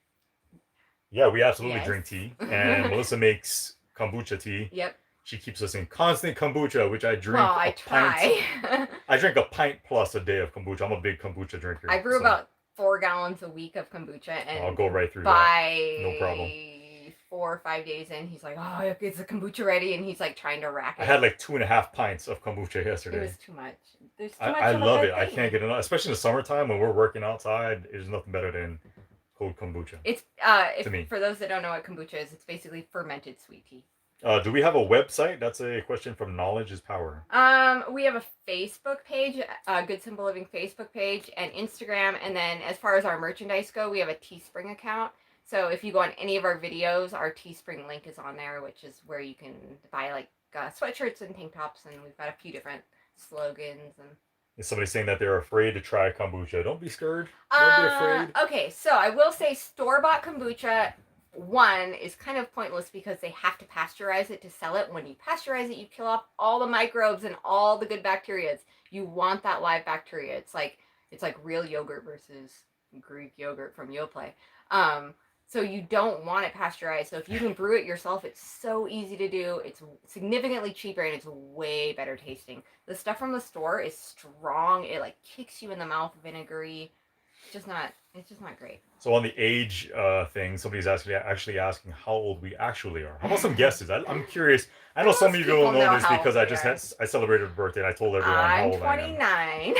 Speaker 1: Yeah, we absolutely drink tea. And Melissa makes kombucha tea.
Speaker 2: Yep.
Speaker 1: She keeps us in constant kombucha, which I drink
Speaker 2: I try.
Speaker 1: I drink a pint plus a day of kombucha. I'm a big kombucha drinker.
Speaker 2: I brew about 4 gallons a week of kombucha, and
Speaker 1: I'll go right through
Speaker 2: that.
Speaker 1: No problem.
Speaker 2: 4 or 5 days in, he's like, oh, is the kombucha ready? And he's like trying to rack it.
Speaker 1: I had like 2.5 pints of kombucha yesterday.
Speaker 2: It was too much. There's too much.
Speaker 1: I love it. I can't get enough, especially in the summertime when we're working outside. There's nothing better than cold kombucha.
Speaker 2: It's for those that don't know what kombucha is, it's basically fermented sweet tea.
Speaker 1: Do we have a website? That's a question from Knowledge is Power.
Speaker 2: We have a Facebook page, Good Simple Living Facebook page, and Instagram. And then as far as our merchandise go, we have a Teespring account. So if you go on any of our videos, our Teespring link is on there, which is where you can buy like sweatshirts and tank tops, and we've got a few different slogans and
Speaker 1: Is somebody saying that they're afraid to try kombucha? Don't be scared. Don't be afraid.
Speaker 2: Okay, so I will say store-bought kombucha, one, is kind of pointless because they have to pasteurize it to sell it. When you pasteurize it, you kill off all the microbes and all the good bacteria. You want that live bacteria. It's like real yogurt versus Greek yogurt from Yoplait. So you don't want it pasteurized. So if you can brew it yourself, it's so easy to do. It's significantly cheaper and it's way better tasting. The stuff from the store is strong. It like kicks you in the mouth, vinegary. It's just not great.
Speaker 1: So on the age thing, somebody's actually asking how old we actually are. How about some guesses? I'm curious. I know some of you don't know this because I celebrated a birthday and I told everyone how old I am.
Speaker 2: I'm 29.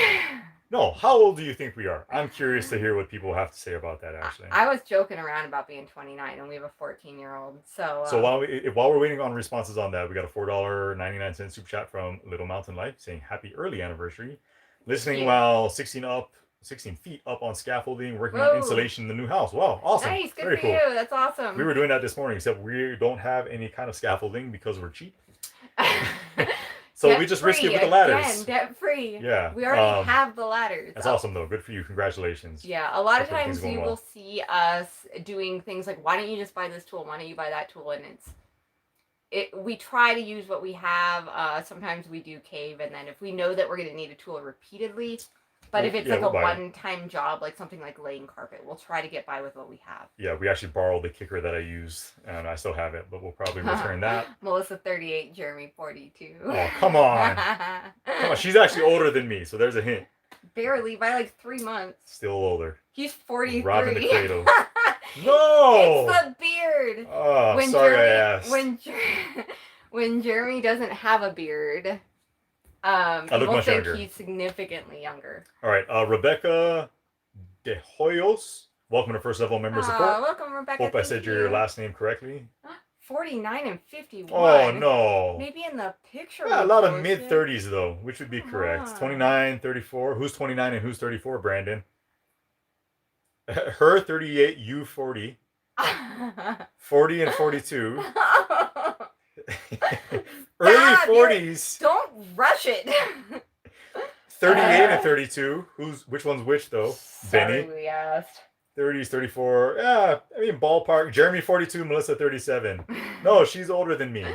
Speaker 1: No, how old do you think we are? I'm curious to hear what people have to say about that, actually.
Speaker 2: I was joking around about being 29, and we have a 14-year-old. So
Speaker 1: while we're waiting on responses on that, we got a $4.99 super chat from Little Mountain Life saying happy early anniversary. Listening while 16 feet up on scaffolding, working on insulation in the new house. Wow, awesome.
Speaker 2: Nice, good for you. That's awesome.
Speaker 1: We were doing that this morning, except we don't have any kind of scaffolding because we're cheap. So we just risk it with the ladders.
Speaker 2: Again, debt free.
Speaker 1: Yeah.
Speaker 2: We already have the ladders.
Speaker 1: That's awesome, though. Good for you. Congratulations.
Speaker 2: Yeah. A lot of times you will see us doing things like, why don't you just buy this tool? Why don't you buy that tool? And we try to use what we have. Sometimes we do cave. And then if we know that we're going to need a tool repeatedly, but if it's like a one-time job, like something like laying carpet, we'll try to get by with what we have. Yeah,
Speaker 1: we actually borrowed the kicker that I used, and I still have it, but we'll probably return that.
Speaker 2: Melissa 38, Jeremy 42.
Speaker 1: Oh, come on. Come on, she's actually older than me, so there's a hint.
Speaker 2: Barely, by like 3 months.
Speaker 1: Still older.
Speaker 2: He's 43.
Speaker 1: Robbing the cradle. No!
Speaker 2: It's the beard.
Speaker 1: Oh, sorry I asked.
Speaker 2: When Jeremy doesn't have a beard...
Speaker 1: I look much younger.
Speaker 2: He's significantly younger.
Speaker 1: All right, Rebecca De Hoyos, welcome to First Level Member Support.
Speaker 2: Welcome, Rebecca.
Speaker 1: Hope I said your last name correctly.
Speaker 2: 49 and 51.
Speaker 1: Oh, no.
Speaker 2: Maybe in the picture.
Speaker 1: Yeah, a lot of mid-30s, though, which would be correct. 29, 34. Who's 29 and who's 34, Brandon? Her, 38, you, 40. 40 and 42. Early 40s.
Speaker 2: Don't rush it.
Speaker 1: 38 and 32. Which one's which though?
Speaker 2: Sorry,
Speaker 1: Benny.
Speaker 2: We asked.
Speaker 1: 30s, 34. Yeah, I mean ballpark. Jeremy 42, Melissa 37. No, she's older than me.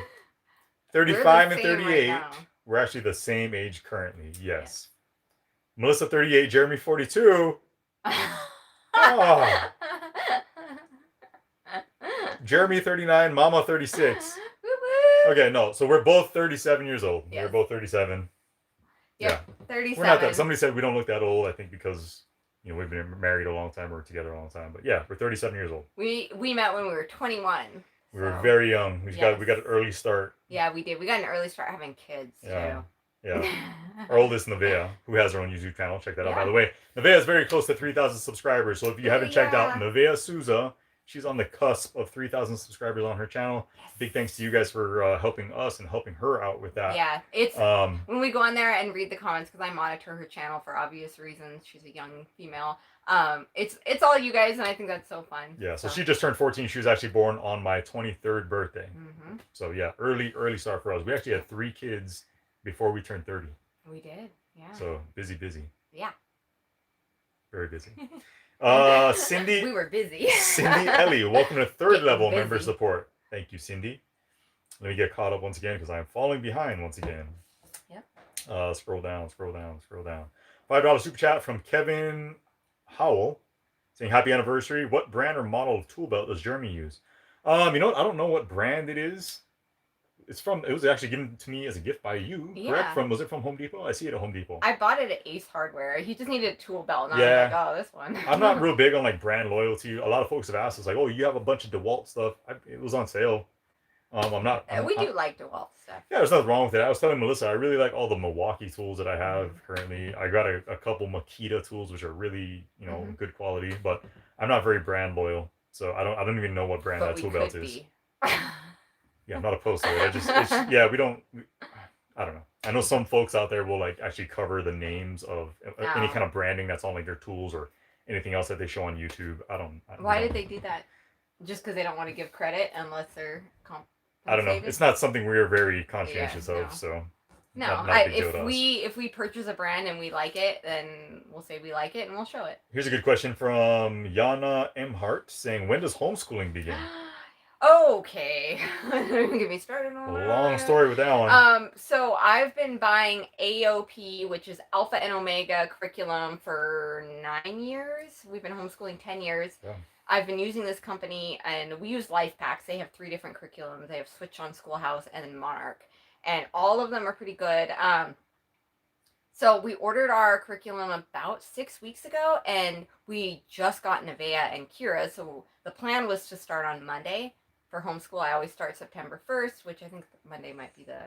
Speaker 1: 35 and 38. Right, we're actually the same age currently. Yes. Yeah. Melissa 38, Jeremy 42. Oh. Jeremy 39, Mama 36. Okay, no. So we're both 37 years old. Yes. We're both 37.
Speaker 2: Yep, yeah. 37.
Speaker 1: We're not that. Somebody said we don't look that old. I think because we've been married a long time, we're together a long time. But yeah, we're 37 years old.
Speaker 2: We met when we were 21.
Speaker 1: We were very young. We got an early start.
Speaker 2: Yeah, we did. We got an early start having kids too.
Speaker 1: Yeah. Our oldest, Nevaeh, who has her own YouTube channel. Check that out. By the way, Nevaeh is very close to 3,000 subscribers. So if you haven't checked out Nevaeh Souza, she's on the cusp of 3,000 subscribers on her channel. Yes. Big thanks to you guys for helping us and helping her out with that.
Speaker 2: Yeah, it's when we go on there and read the comments, because I monitor her channel for obvious reasons. She's a young female. It's all you guys, and I think that's so fun.
Speaker 1: Yeah, so she just turned 14. She was actually born on my 23rd birthday. Mm-hmm. So yeah, early start for us. We actually had 3 kids before we turned 30.
Speaker 2: We did, yeah.
Speaker 1: So busy.
Speaker 2: Yeah.
Speaker 1: Very busy. Cindy.
Speaker 2: We were busy.
Speaker 1: Cindy Ellie, welcome to Third Level Member Support. Thank you, Cindy. Let me get caught up once again because I'm falling behind once again. Yep. Scroll down. $5 super chat from Kevin Howell saying happy anniversary. What brand or model of tool belt does Jeremy use? I don't know what brand it is. It was actually given to me as a gift by you, correct? Was it from Home Depot? I see it at Home Depot.
Speaker 2: I bought it at Ace Hardware. He just needed a tool belt, and I was like, oh, this one.
Speaker 1: I'm not real big on like brand loyalty. A lot of folks have asked us like, oh, you have a bunch of DeWalt stuff. It was on sale.
Speaker 2: We do like DeWalt stuff.
Speaker 1: Yeah, there's nothing wrong with it. I was telling Melissa, I really like all the Milwaukee tools that I have currently. I got a couple Makita tools, which are really, good quality, but I'm not very brand loyal. So I don't even know what brand that tool belt is. Yeah, I'm not opposed to it. I don't know. I know some folks out there will like actually cover the names of any kind of branding that's on like their tools or anything else that they show on YouTube.
Speaker 2: Why did they do that? Just because they don't want to give credit unless they're
Speaker 1: I don't know. It's not something we're very conscientious of. So
Speaker 2: No,
Speaker 1: not a big deal to us.
Speaker 2: if we purchase a brand and we like it, then we'll say we like it and we'll show it.
Speaker 1: Here's a good question from Yana M. Hart saying, when does homeschooling begin?
Speaker 2: Okay, don't get me started on that.
Speaker 1: Long story with that one.
Speaker 2: So I've been buying AOP, which is Alpha and Omega curriculum, for 9 years. We've been homeschooling 10 years.
Speaker 1: Yeah.
Speaker 2: I've been using this company, and we use Life Packs. They have 3 different curriculums. They have Switch on Schoolhouse and then Monarch, and all of them are pretty good. So we ordered our curriculum about 6 weeks ago, and we just got Nevaeh and Kira. So the plan was to start on Monday. For homeschool, I always start September 1st, which I think Monday might be the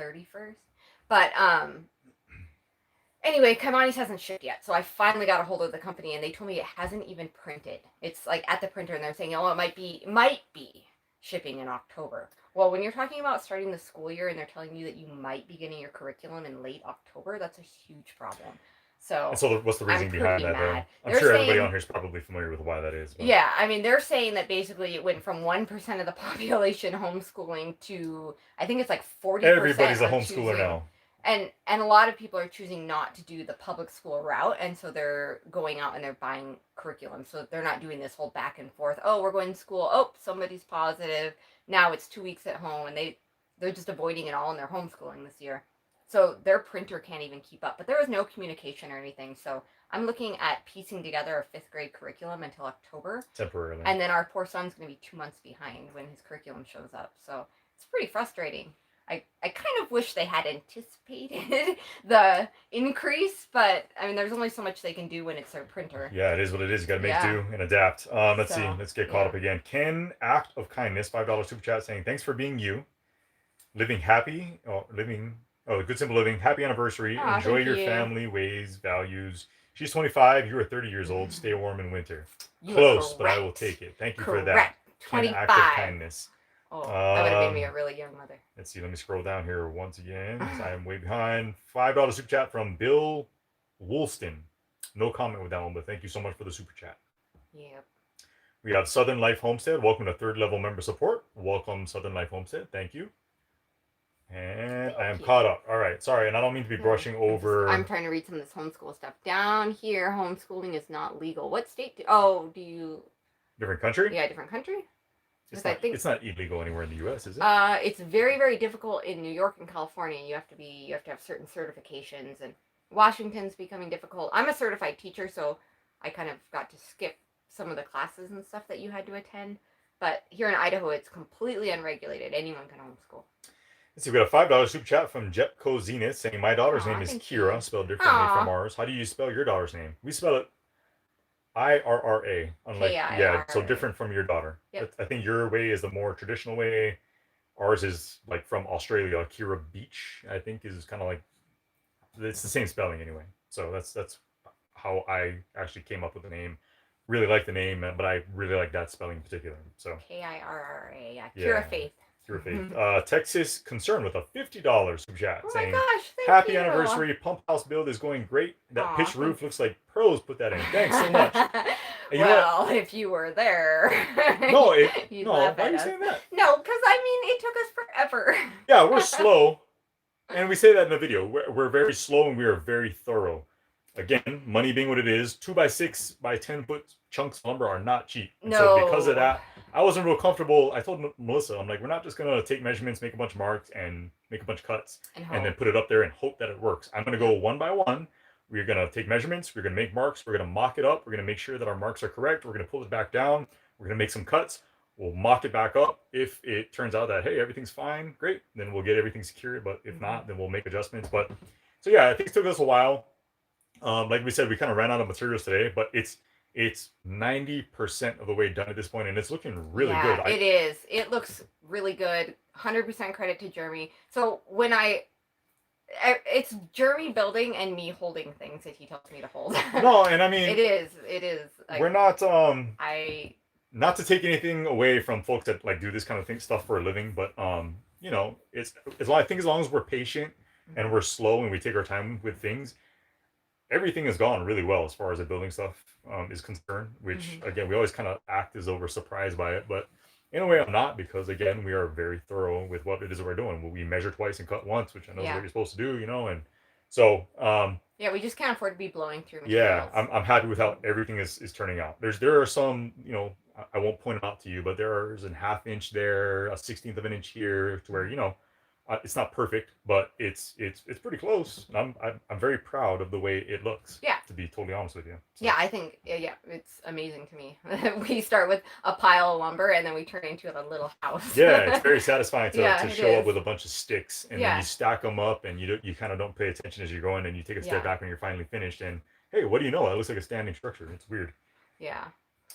Speaker 2: 31st. But anyway, Kaimani's hasn't shipped yet. So I finally got a hold of the company, and they told me it hasn't even printed. It's like at the printer, and they're saying, oh, it might be shipping in October. Well, when you're talking about starting the school year and they're telling you that you might be getting your curriculum in late October, that's a huge problem. So
Speaker 1: what's the reasoning behind that, though? I'm sure everybody on here is probably familiar with why that is. But.
Speaker 2: Yeah, I mean, they're saying that basically it went from 1% of the population homeschooling to, I think it's like 40%.
Speaker 1: Everybody's a homeschooler now.
Speaker 2: And a lot of people are choosing not to do the public school route, and so they're going out and they're buying curriculum. So they're not doing this whole back and forth. Oh, we're going to school. Oh, somebody's positive. Now it's 2 weeks at home, and they're just avoiding it all, and they're homeschooling this year. So their printer can't even keep up. But there was no communication or anything. So I'm looking at piecing together a 5th grade curriculum until October.
Speaker 1: Temporarily.
Speaker 2: And then our poor son's going to be 2 months behind when his curriculum shows up. So it's pretty frustrating. I kind of wish they had anticipated the increase, but I mean, there's only so much they can do when it's their printer.
Speaker 1: Yeah, it is what it is. You got to make do and adapt. Let's see. Let's get caught up again. Ken Act of Kindness, $5 super chat saying, thanks for being you. Living happy. Good simple living. Happy anniversary. Enjoy your family, ways, values. She's 25. You are 30 years old. Stay warm in winter. Close, but I will take it. Thank you for that.
Speaker 2: 25.
Speaker 1: Ken Act of Kindness.
Speaker 2: Oh, that would have made me a really young mother.
Speaker 1: Let's see. Let me scroll down here once again. I am way behind. $5 super chat from Bill Woolston. No comment with that one, but thank you so much for the super chat.
Speaker 2: Yep.
Speaker 1: We have Southern Life Homestead. Welcome to 3rd level member support. Welcome, Southern Life Homestead. Thank you. And I am caught up. All right. Sorry. And I don't mean to be brushing over.
Speaker 2: I'm trying to read some of this homeschool stuff. Down here,
Speaker 1: homeschooling
Speaker 2: is not legal. What state? Do you?
Speaker 1: Different country?
Speaker 2: Yeah, different country.
Speaker 1: It's not illegal anywhere in the U.S., is it?
Speaker 2: It's very, very difficult in New York and California. You have to have certain certifications, and Washington's becoming difficult. I'm a certified teacher, so I kind of got to skip some of the classes and stuff that you had to attend. But here in Idaho, it's completely unregulated. Anyone can homeschool.
Speaker 1: Let's see, we got a $5 super chat from Jepco Zenith saying, my daughter's name is Kira, spelled differently from ours. How do you spell your daughter's name? We spell it IRRA, unlike so different from your daughter. Yep. I think your way is the more traditional way. Ours is like from Australia. Kira Beach, I think, is kind of like, it's the same spelling anyway. So that's how I actually came up with the name. Really like the name, but I really like that spelling in particular. So
Speaker 2: KIRRA, Kira Faith.
Speaker 1: Kira Faith. Texas Concern with a $50 super chat saying,
Speaker 2: gosh,
Speaker 1: happy anniversary. Pump house build is going great. That pitched roof looks like pros put that in. Thanks so much.
Speaker 2: Well, if you were there.
Speaker 1: No, why are you saying that?
Speaker 2: No, because I mean, it took us forever.
Speaker 1: Yeah, we're slow. And we say that in the video. We're very slow and we are very thorough. Again, money being what it is, 2x6 by 10 foot chunks of lumber are not cheap. And so because of that, I wasn't real comfortable. I told Melissa, I'm like, we're not just going to take measurements, make a bunch of marks, and make a bunch of cuts, and then put it up there and hope that it works. I'm going to go one by one. We're going to take measurements. We're going to make marks. We're going to mock it up. We're going to make sure that our marks are correct. We're going to pull it back down. We're going to make some cuts. We'll mock it back up. If it turns out that, hey, everything's fine, great, then we'll get everything secured. But if not, then we'll make adjustments. But so yeah, I think it took us a while. Like we said, we kind of ran out of materials today, but it's 90% of the way done at this point, and it's looking really good.
Speaker 2: It is. It looks really good. 100% credit to Jeremy. So when it's Jeremy building and me holding things that he tells me to hold.
Speaker 1: No, and I mean,
Speaker 2: it is. Like,
Speaker 1: we're not. Not to take anything away from folks that like do this kind of stuff for a living, but it's I think as long as we're patient and we're slow and we take our time with things, everything has gone really well as far as the building stuff is concerned, which again, we always kind of act as though we're surprised by it, but In a way, I'm not, because again, we are very thorough with what it is that we're doing. We measure twice and cut once, which I know is
Speaker 2: Yeah.
Speaker 1: what you're supposed to do, you know. And so,
Speaker 2: Yeah, we just can't afford to be blowing through
Speaker 1: yeah,
Speaker 2: materials.
Speaker 1: I'm happy with how everything is turning out. There are some, you know, I won't point them out to you, but there's a half inch there, a 16th of an inch here, to where, you know, it's not perfect, but it's pretty close. And I'm very proud of the way it looks.
Speaker 2: Yeah.
Speaker 1: To be totally honest with you. So.
Speaker 2: Yeah, I think it's amazing to me. We start with a pile of lumber and then we turn into a little house.
Speaker 1: Yeah, it's very satisfying to,
Speaker 2: Yeah,
Speaker 1: to
Speaker 2: it
Speaker 1: show up
Speaker 2: is.
Speaker 1: with a bunch of sticks, and then
Speaker 2: Yeah.
Speaker 1: you stack them up, and you kind of don't pay attention as you're going, and you take a step
Speaker 2: Yeah.
Speaker 1: back when you're finally finished, and hey, what do you know? It looks like a standing structure. It's weird.
Speaker 2: Yeah.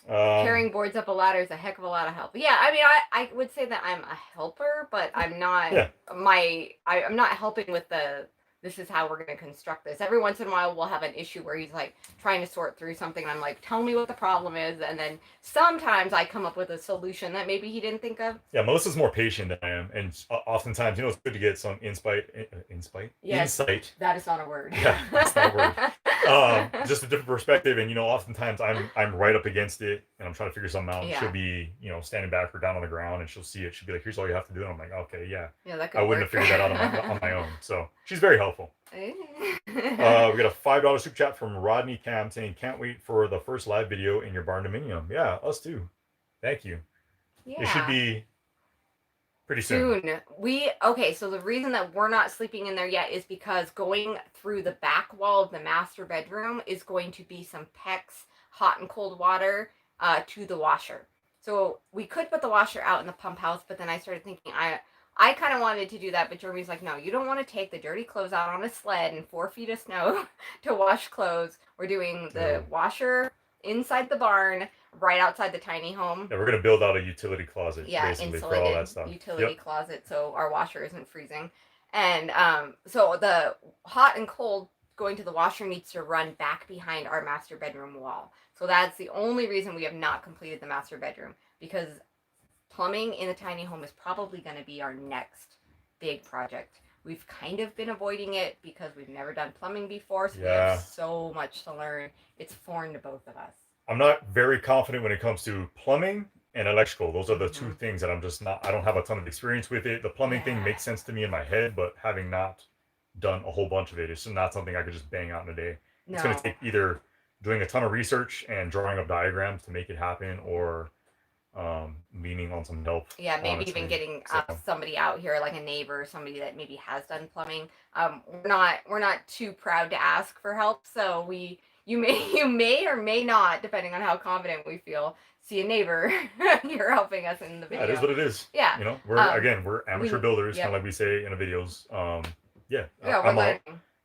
Speaker 2: Carrying boards up a ladder is a heck of a lot of help. Yeah, I mean, I would say that I'm a helper, but I'm not.
Speaker 1: Yeah.
Speaker 2: I'm not helping with the. This is how we're going to construct this. Every once in a while, we'll have an issue where he's like trying to sort through something, and I'm like, "Tell me what the problem is," and then sometimes I come up with a solution that maybe he didn't think of.
Speaker 1: Yeah, Melissa's more patient than I am, and oftentimes, you know, it's good to get some insight.
Speaker 2: Yes,
Speaker 1: insight.
Speaker 2: That is not a word.
Speaker 1: Yeah, that's not a word. Just a different perspective, and you know, oftentimes I'm right up against it, and I'm trying to figure something out.
Speaker 2: Yeah.
Speaker 1: She'll be, you know, standing back or down on the ground, and she'll see it. She'll be like, "Here's all you have to do," and I'm like, "Okay, yeah."
Speaker 2: Yeah, that could
Speaker 1: I wouldn't have figured that out on my own. So she's very helpful. We got a $5 super chat from Rodney Cam saying, "Can't wait for the first live video in your barn dominium." Yeah, us too. Thank you.
Speaker 2: Yeah.
Speaker 1: It should be pretty soon.
Speaker 2: Okay, so the reason that we're not sleeping in there yet is because going through the back wall of the master bedroom is going to be some PEX hot and cold water to the washer. So we could put the washer out in the pump house, but then I started thinking I kind of wanted to do that, but Jeremy's like, no, you don't want to take the dirty clothes out on a sled in 4 feet of snow to wash clothes. We're doing the washer inside the barn, right outside the tiny home.
Speaker 1: Yeah, we're gonna build out a utility closet,
Speaker 2: Yeah,
Speaker 1: basically,
Speaker 2: insulated
Speaker 1: for all that stuff.
Speaker 2: utility closet, so our washer isn't freezing. And so the hot and cold going to the washer needs to run back behind our master bedroom wall. So that's the only reason we have not completed the master bedroom, because plumbing in the tiny home is probably going to be our next big project. We've kind of been avoiding it because we've never done plumbing before, so we have so much to learn. It's foreign to both of us.
Speaker 1: I'm not very confident when it comes to plumbing and electrical. Those are the two things that I'm just not, I don't have a ton of experience with it. The plumbing thing makes sense to me in my head, but having not done a whole bunch of it, it's not something I could just bang out in a day. It's going to take either doing a ton of research and drawing up diagrams to make it happen, or leaning on some help.
Speaker 2: Yeah, maybe even getting somebody out here, like a neighbor, somebody that maybe has done plumbing. We're not too proud to ask for help, so you may or may not, depending on how confident we feel, see a neighbor you're helping us in the video.
Speaker 1: Yeah, it is what it is.
Speaker 2: Yeah,
Speaker 1: you know, we're amateur builders, kind of like we say in the videos.
Speaker 2: we're learning.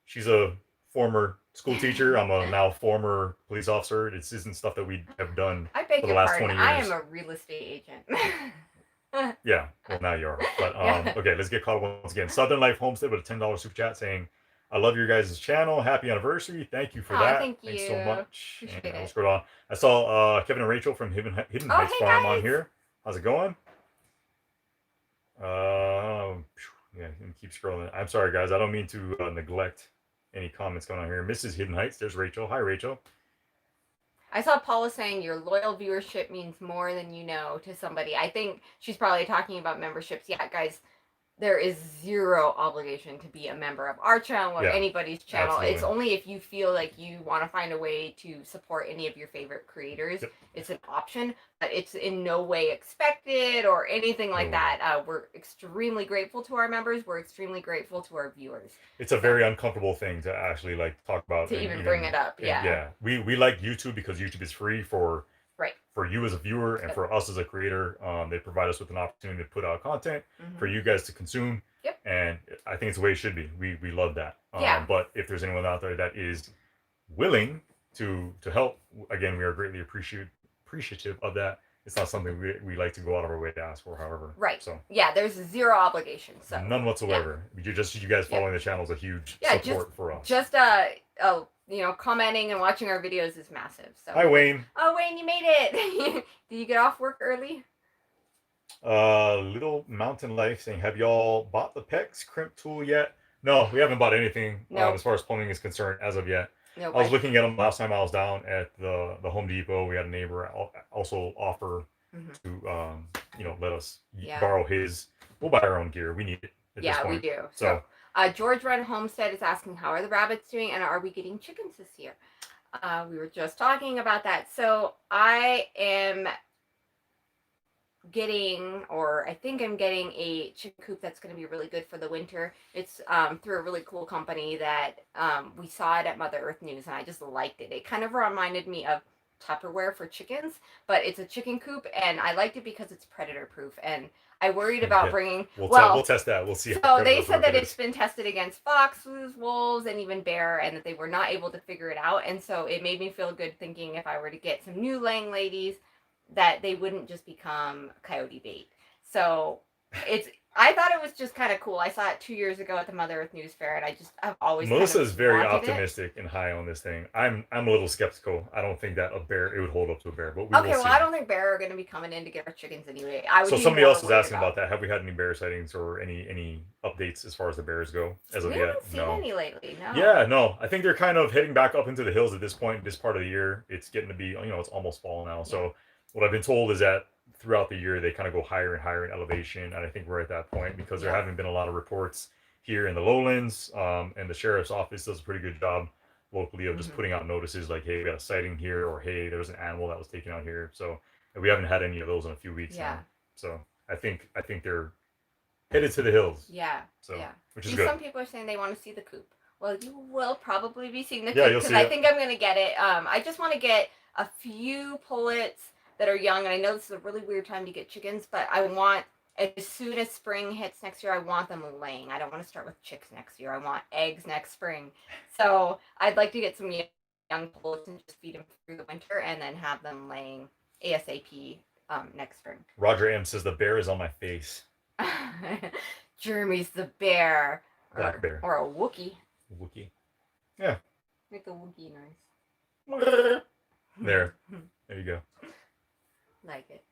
Speaker 1: She's a former school teacher. I'm a now former police officer. This isn't stuff that we have done for the last 20 years.
Speaker 2: I am a real estate agent.
Speaker 1: Yeah, well, now you are. But okay, let's get caught up once again. Southern Life Homestead with a $10 super chat saying, "I love your guys' channel. Happy anniversary." Thank you for that. Thanks so much. And let's go on. I saw Kevin and Rachel from Hidden Heights Farm on here. How's it going? Yeah, keep scrolling. I'm sorry, guys. I don't mean to neglect any comments going on here. Mrs. Hidden Heights. There's Rachel. Hi, Rachel.
Speaker 2: I saw Paula saying your loyal viewership means more than you know to somebody. I think she's probably talking about memberships. Yeah, guys, there is zero obligation to be a member of our channel or anybody's channel. Absolutely. It's only if you feel like you want to find a way to support any of your favorite creators. It's an option, but it's in no way expected or anything like that. We're extremely grateful to our members. We're extremely grateful to our viewers.
Speaker 1: It's a very uncomfortable thing to actually talk about.
Speaker 2: To even bring it up.
Speaker 1: Yeah. We like YouTube because YouTube is free for you as a viewer and for us as a creator. They provide us with an opportunity to put out content for you guys to consume. And I think it's the way it should be. We love that. But if there's anyone out there that is willing to help, again, we are greatly appreciative of that. It's not something we like to go out of our way to ask for, however. So
Speaker 2: there's zero obligation. So
Speaker 1: none whatsoever. You guys following the channel is a huge support for us.
Speaker 2: Just commenting and watching our videos is massive. So
Speaker 1: hi, Wayne.
Speaker 2: Oh, Wayne, you made it. Did you get off work early?
Speaker 1: Little Mountain Life saying, "Have y'all bought the PEX crimp tool yet?" No, we haven't bought anything as far as plumbing is concerned as of yet. I was looking at them last time I was down at the Home Depot. We had a neighbor also offer to let us
Speaker 2: Yeah.
Speaker 1: borrow his. We'll buy our own gear. We need it at this
Speaker 2: Yeah, we
Speaker 1: point.
Speaker 2: do.
Speaker 1: So,
Speaker 2: George Run Homestead is asking, how are the rabbits doing, and are we getting chickens this year? We were just talking about that. So I am getting, or I think I'm getting, a chicken coop that's going to be really good for the winter. It's through a really cool company that we saw it at Mother Earth News, and I just liked it. It kind of reminded me of Tupperware for chickens, but it's a chicken coop, and I liked it because it's predator proof. And I worried about bringing.
Speaker 1: We'll test that. We'll see.
Speaker 2: So they said that it's been tested against foxes, wolves, and even bear, and that they were not able to figure it out. And so it made me feel good thinking if I were to get some new laying ladies, that they wouldn't just become coyote bait. So I thought it was just kind of cool. I saw it 2 years ago at the Mother Earth News Fair, and I've always
Speaker 1: Melissa is very
Speaker 2: wanted
Speaker 1: optimistic and high on this thing. I'm a little skeptical. I don't think that it would hold up to a bear, but
Speaker 2: we will see. I don't think bear are going to be coming in to get our chickens anyway.
Speaker 1: So somebody else is asking about that. Have we had any bear sightings or any updates as far as the bears go as of yet?
Speaker 2: We haven't seen any lately. No.
Speaker 1: Yeah, no. I think they're kind of heading back up into the hills at this point. This part of the year, it's getting to be it's almost fall now. So what I've been told is that throughout the year they kind of go higher and higher in elevation, and I think we're at that point because there haven't been a lot of reports here in the lowlands, and the sheriff's office does a pretty good job locally of just putting out notices like, hey, we got a sighting here, or hey, there's an animal that was taken out here. So we haven't had any of those in a few weeks now. So I think they're headed to the hills.
Speaker 2: Yeah.
Speaker 1: So which is good.
Speaker 2: Some people are saying they want to see the coop. Well, you will probably be seeing the coop because I think I'm gonna get it. I just want to get a few pullets that are young, and I know this is a really weird time to get chickens, but I want, as soon as spring hits next year, I want them laying. I don't want to start with chicks next year. I want eggs next spring. So I'd like to get some young pullets and just feed them through the winter, and then have them laying ASAP next spring.
Speaker 1: Roger M says the bear is on my face.
Speaker 2: Jeremy's the bear.
Speaker 1: Black bear.
Speaker 2: Or a Wookiee.
Speaker 1: Wookiee. Yeah.
Speaker 2: Make the Wookiee nice.
Speaker 1: There you go.
Speaker 2: Like it.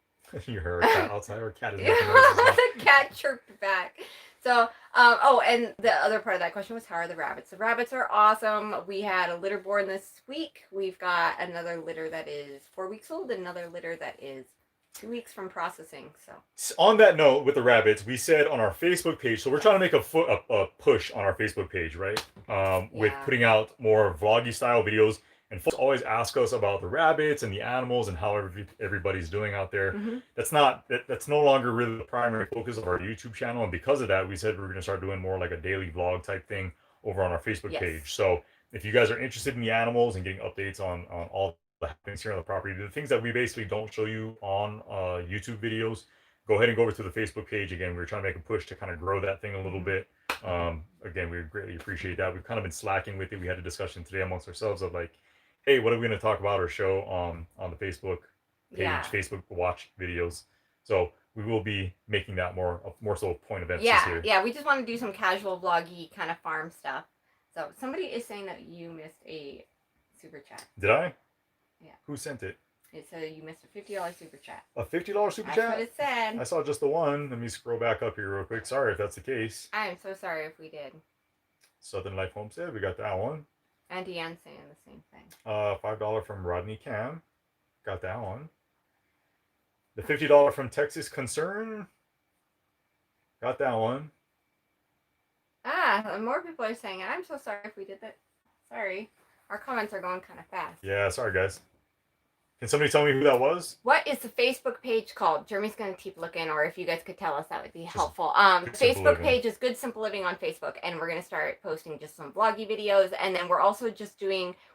Speaker 1: You heard a cat outside, or a cat is making noises.
Speaker 2: The cat chirped back. So, and the other part of that question was, how are the rabbits? The rabbits are awesome. We had a litter born this week. We've got another litter that is 4 weeks old, and another litter that is 2 weeks from processing. So
Speaker 1: on that note, with the rabbits, we said on our Facebook page, so we're trying to make a push on our Facebook page, right? With putting out more vloggy style videos. And folks always ask us about the rabbits and the animals and how everybody's doing out there. That's no longer really the primary focus of our YouTube channel. And because of that, we said we're going to start doing more like a daily vlog type thing over on our Facebook page. So if you guys are interested in the animals and getting updates on all the happenings here on the property, the things that we basically don't show you on YouTube videos, go ahead and go over to the Facebook page. Again, we're trying to make a push to kind of grow that thing a little bit. Again, we greatly appreciate that. We've kind of been slacking with it. We had a discussion today amongst ourselves of like, hey, what are we going to talk about or show on the Facebook page, Facebook watch videos? So we will be making that more so a point of emphasis here.
Speaker 2: Yeah, we just want to do some casual vloggy kind of farm stuff. So somebody is saying that you missed a super chat.
Speaker 1: Did I?
Speaker 2: Yeah.
Speaker 1: Who sent it?
Speaker 2: It said you missed a $50 super chat.
Speaker 1: A $50 super chat?
Speaker 2: That's what it said.
Speaker 1: I saw just the one. Let me scroll back up here real quick. Sorry if that's the case.
Speaker 2: I am so sorry if we did.
Speaker 1: Southern Life Homestead, we got that one.
Speaker 2: And Deanne's saying the same thing.
Speaker 1: $5 from Rodney Cam. Got that one. The $50 from Texas Concern. Got that one.
Speaker 2: More people are saying it. I'm so sorry if we did that. Sorry. Our comments are going kind of fast.
Speaker 1: Yeah, sorry guys. Can somebody tell me who that was?
Speaker 2: What is the Facebook page called? Jeremy's going to keep looking, or if you guys could tell us, that would be helpful. The Facebook page is Good Simple Living on Facebook, and we're going to start posting just some vloggy videos, and then we're also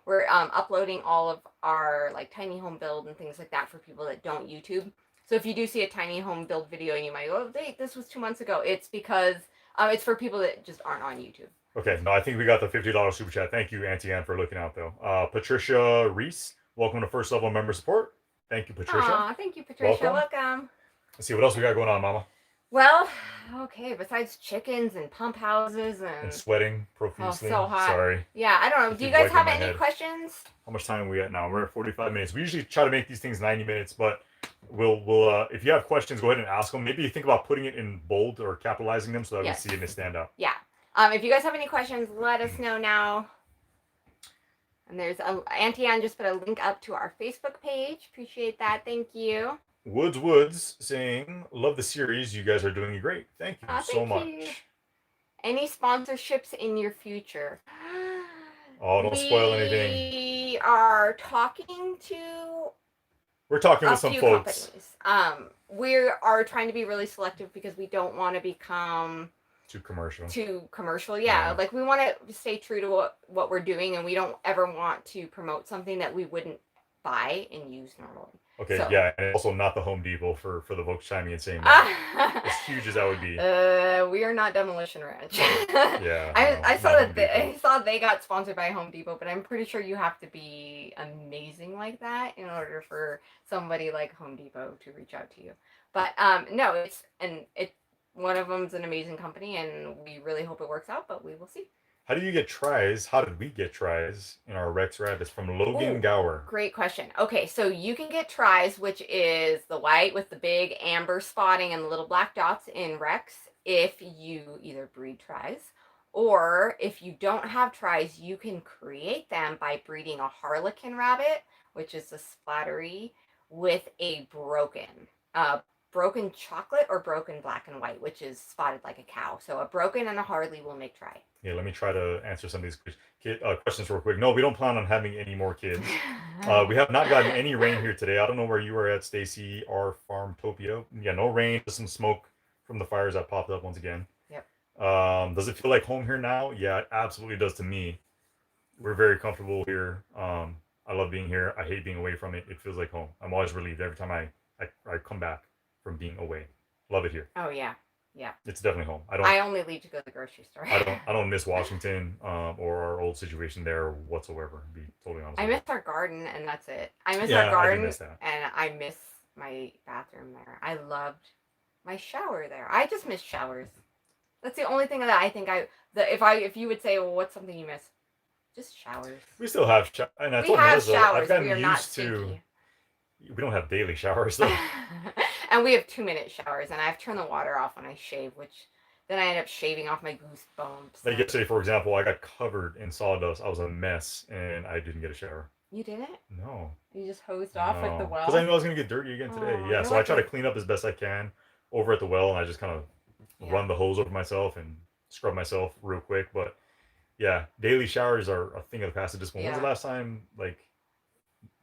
Speaker 2: we're uploading all of our like tiny home build and things like that for people that don't YouTube. So if you do see a tiny home build video and you might go, oh, this was 2 months ago, it's because it's for people that just aren't on YouTube.
Speaker 1: Okay, no, I think we got the $50 super chat. Thank you, Auntie Ann, for looking out though. Patricia Reese. Welcome to first level member support. Thank you, Patricia.
Speaker 2: Aw, thank you, Patricia. Welcome.
Speaker 1: Let's see what else we got going on, Mama.
Speaker 2: Well, okay. Besides chickens and pump houses and
Speaker 1: sweating profusely.
Speaker 2: Oh, so hot.
Speaker 1: Sorry.
Speaker 2: Yeah, I don't know. Do you guys have any questions?
Speaker 1: How much time are we at now? We're at 45 minutes. We usually try to make these things 90 minutes, but we'll if you have questions, go ahead and ask them. Maybe you think about putting it in bold or capitalizing them so that we see it and stand out.
Speaker 2: Yeah. If you guys have any questions, let us know now. And there's Auntie Ann just put a link up to our Facebook page. Appreciate that. Thank you.
Speaker 1: Woods saying, love the series. You guys are doing great. Thank you so
Speaker 2: Thank you.
Speaker 1: much.
Speaker 2: Any sponsorships in your future?
Speaker 1: Oh, don't spoil anything.
Speaker 2: We are talking to
Speaker 1: We're talking
Speaker 2: a
Speaker 1: with some
Speaker 2: few
Speaker 1: folks.
Speaker 2: companies. We are trying to be really selective because we don't want to become
Speaker 1: Too commercial.
Speaker 2: Yeah. Like we want to stay true to what we're doing, and we don't ever want to promote something that we wouldn't buy and use normally.
Speaker 1: Okay,
Speaker 2: So-
Speaker 1: yeah, and also not the Home Depot for the folks chiming and saying that. As huge as that would be.
Speaker 2: We are not Demolition Ranch.
Speaker 1: Yeah,
Speaker 2: I saw
Speaker 1: not
Speaker 2: that
Speaker 1: Home Depot.
Speaker 2: I saw they got sponsored by Home Depot, but I'm pretty sure you have to be amazing like that in order for somebody like Home Depot to reach out to you. But no, it's one of them's an amazing company, and we really hope it works out, but we will see.
Speaker 1: How do you get tries? How did we get tries in our Rex Rabbits? From Logan Gower.
Speaker 2: Great question. Okay, so you can get tries, which is the white with the big amber spotting and the little black dots in Rex, if you either breed tries, or if you don't have tries, you can create them by breeding a harlequin rabbit, which is a splattery, with a broken chocolate or broken black and white, which is spotted like a cow. So a broken and a Harley will make try.
Speaker 1: Yeah, let me try to answer some of these questions real quick. No, we don't plan on having any more kids. We have not gotten any rain here today. I don't know where you are at, Stacy, our Farmtopia. Yeah, no rain, just some smoke from the fires that popped up once again.
Speaker 2: Yep.
Speaker 1: Does it feel like home here now? Yeah, it absolutely does to me. We're very comfortable here. I love being here. I hate being away from it. It feels like home. I'm always relieved every time I come back from being away. Love it here.
Speaker 2: Oh yeah. Yeah.
Speaker 1: It's definitely home.
Speaker 2: I only leave to go to the grocery store.
Speaker 1: I don't miss Washington or our old situation there whatsoever. To be totally honest.
Speaker 2: I miss our garden, and that's it. I miss our garden, and I miss my bathroom there. I loved my shower there. I just miss showers. That's the only thing that I think if you would say, well, what's something you miss? Just showers.
Speaker 1: We still have and I
Speaker 2: we
Speaker 1: told
Speaker 2: have
Speaker 1: Melissa,
Speaker 2: showers.
Speaker 1: I've gotten
Speaker 2: we are
Speaker 1: used
Speaker 2: not
Speaker 1: to. We don't have daily showers though.
Speaker 2: And we have 2-minute showers, and I've turned the water off when I shave, which then I end up shaving off my goose bumps.
Speaker 1: Like yesterday, for example, I got covered in sawdust. I was a mess, and I didn't get a shower.
Speaker 2: You didn't?
Speaker 1: No.
Speaker 2: You just hosed off with the well?
Speaker 1: Because I knew I was gonna get dirty again today. Yeah, so I try to clean up as best I can over at the well, and I just kind of run the hose over myself and scrub myself real quick. But yeah, daily showers are a thing of the past at this point. When's the last time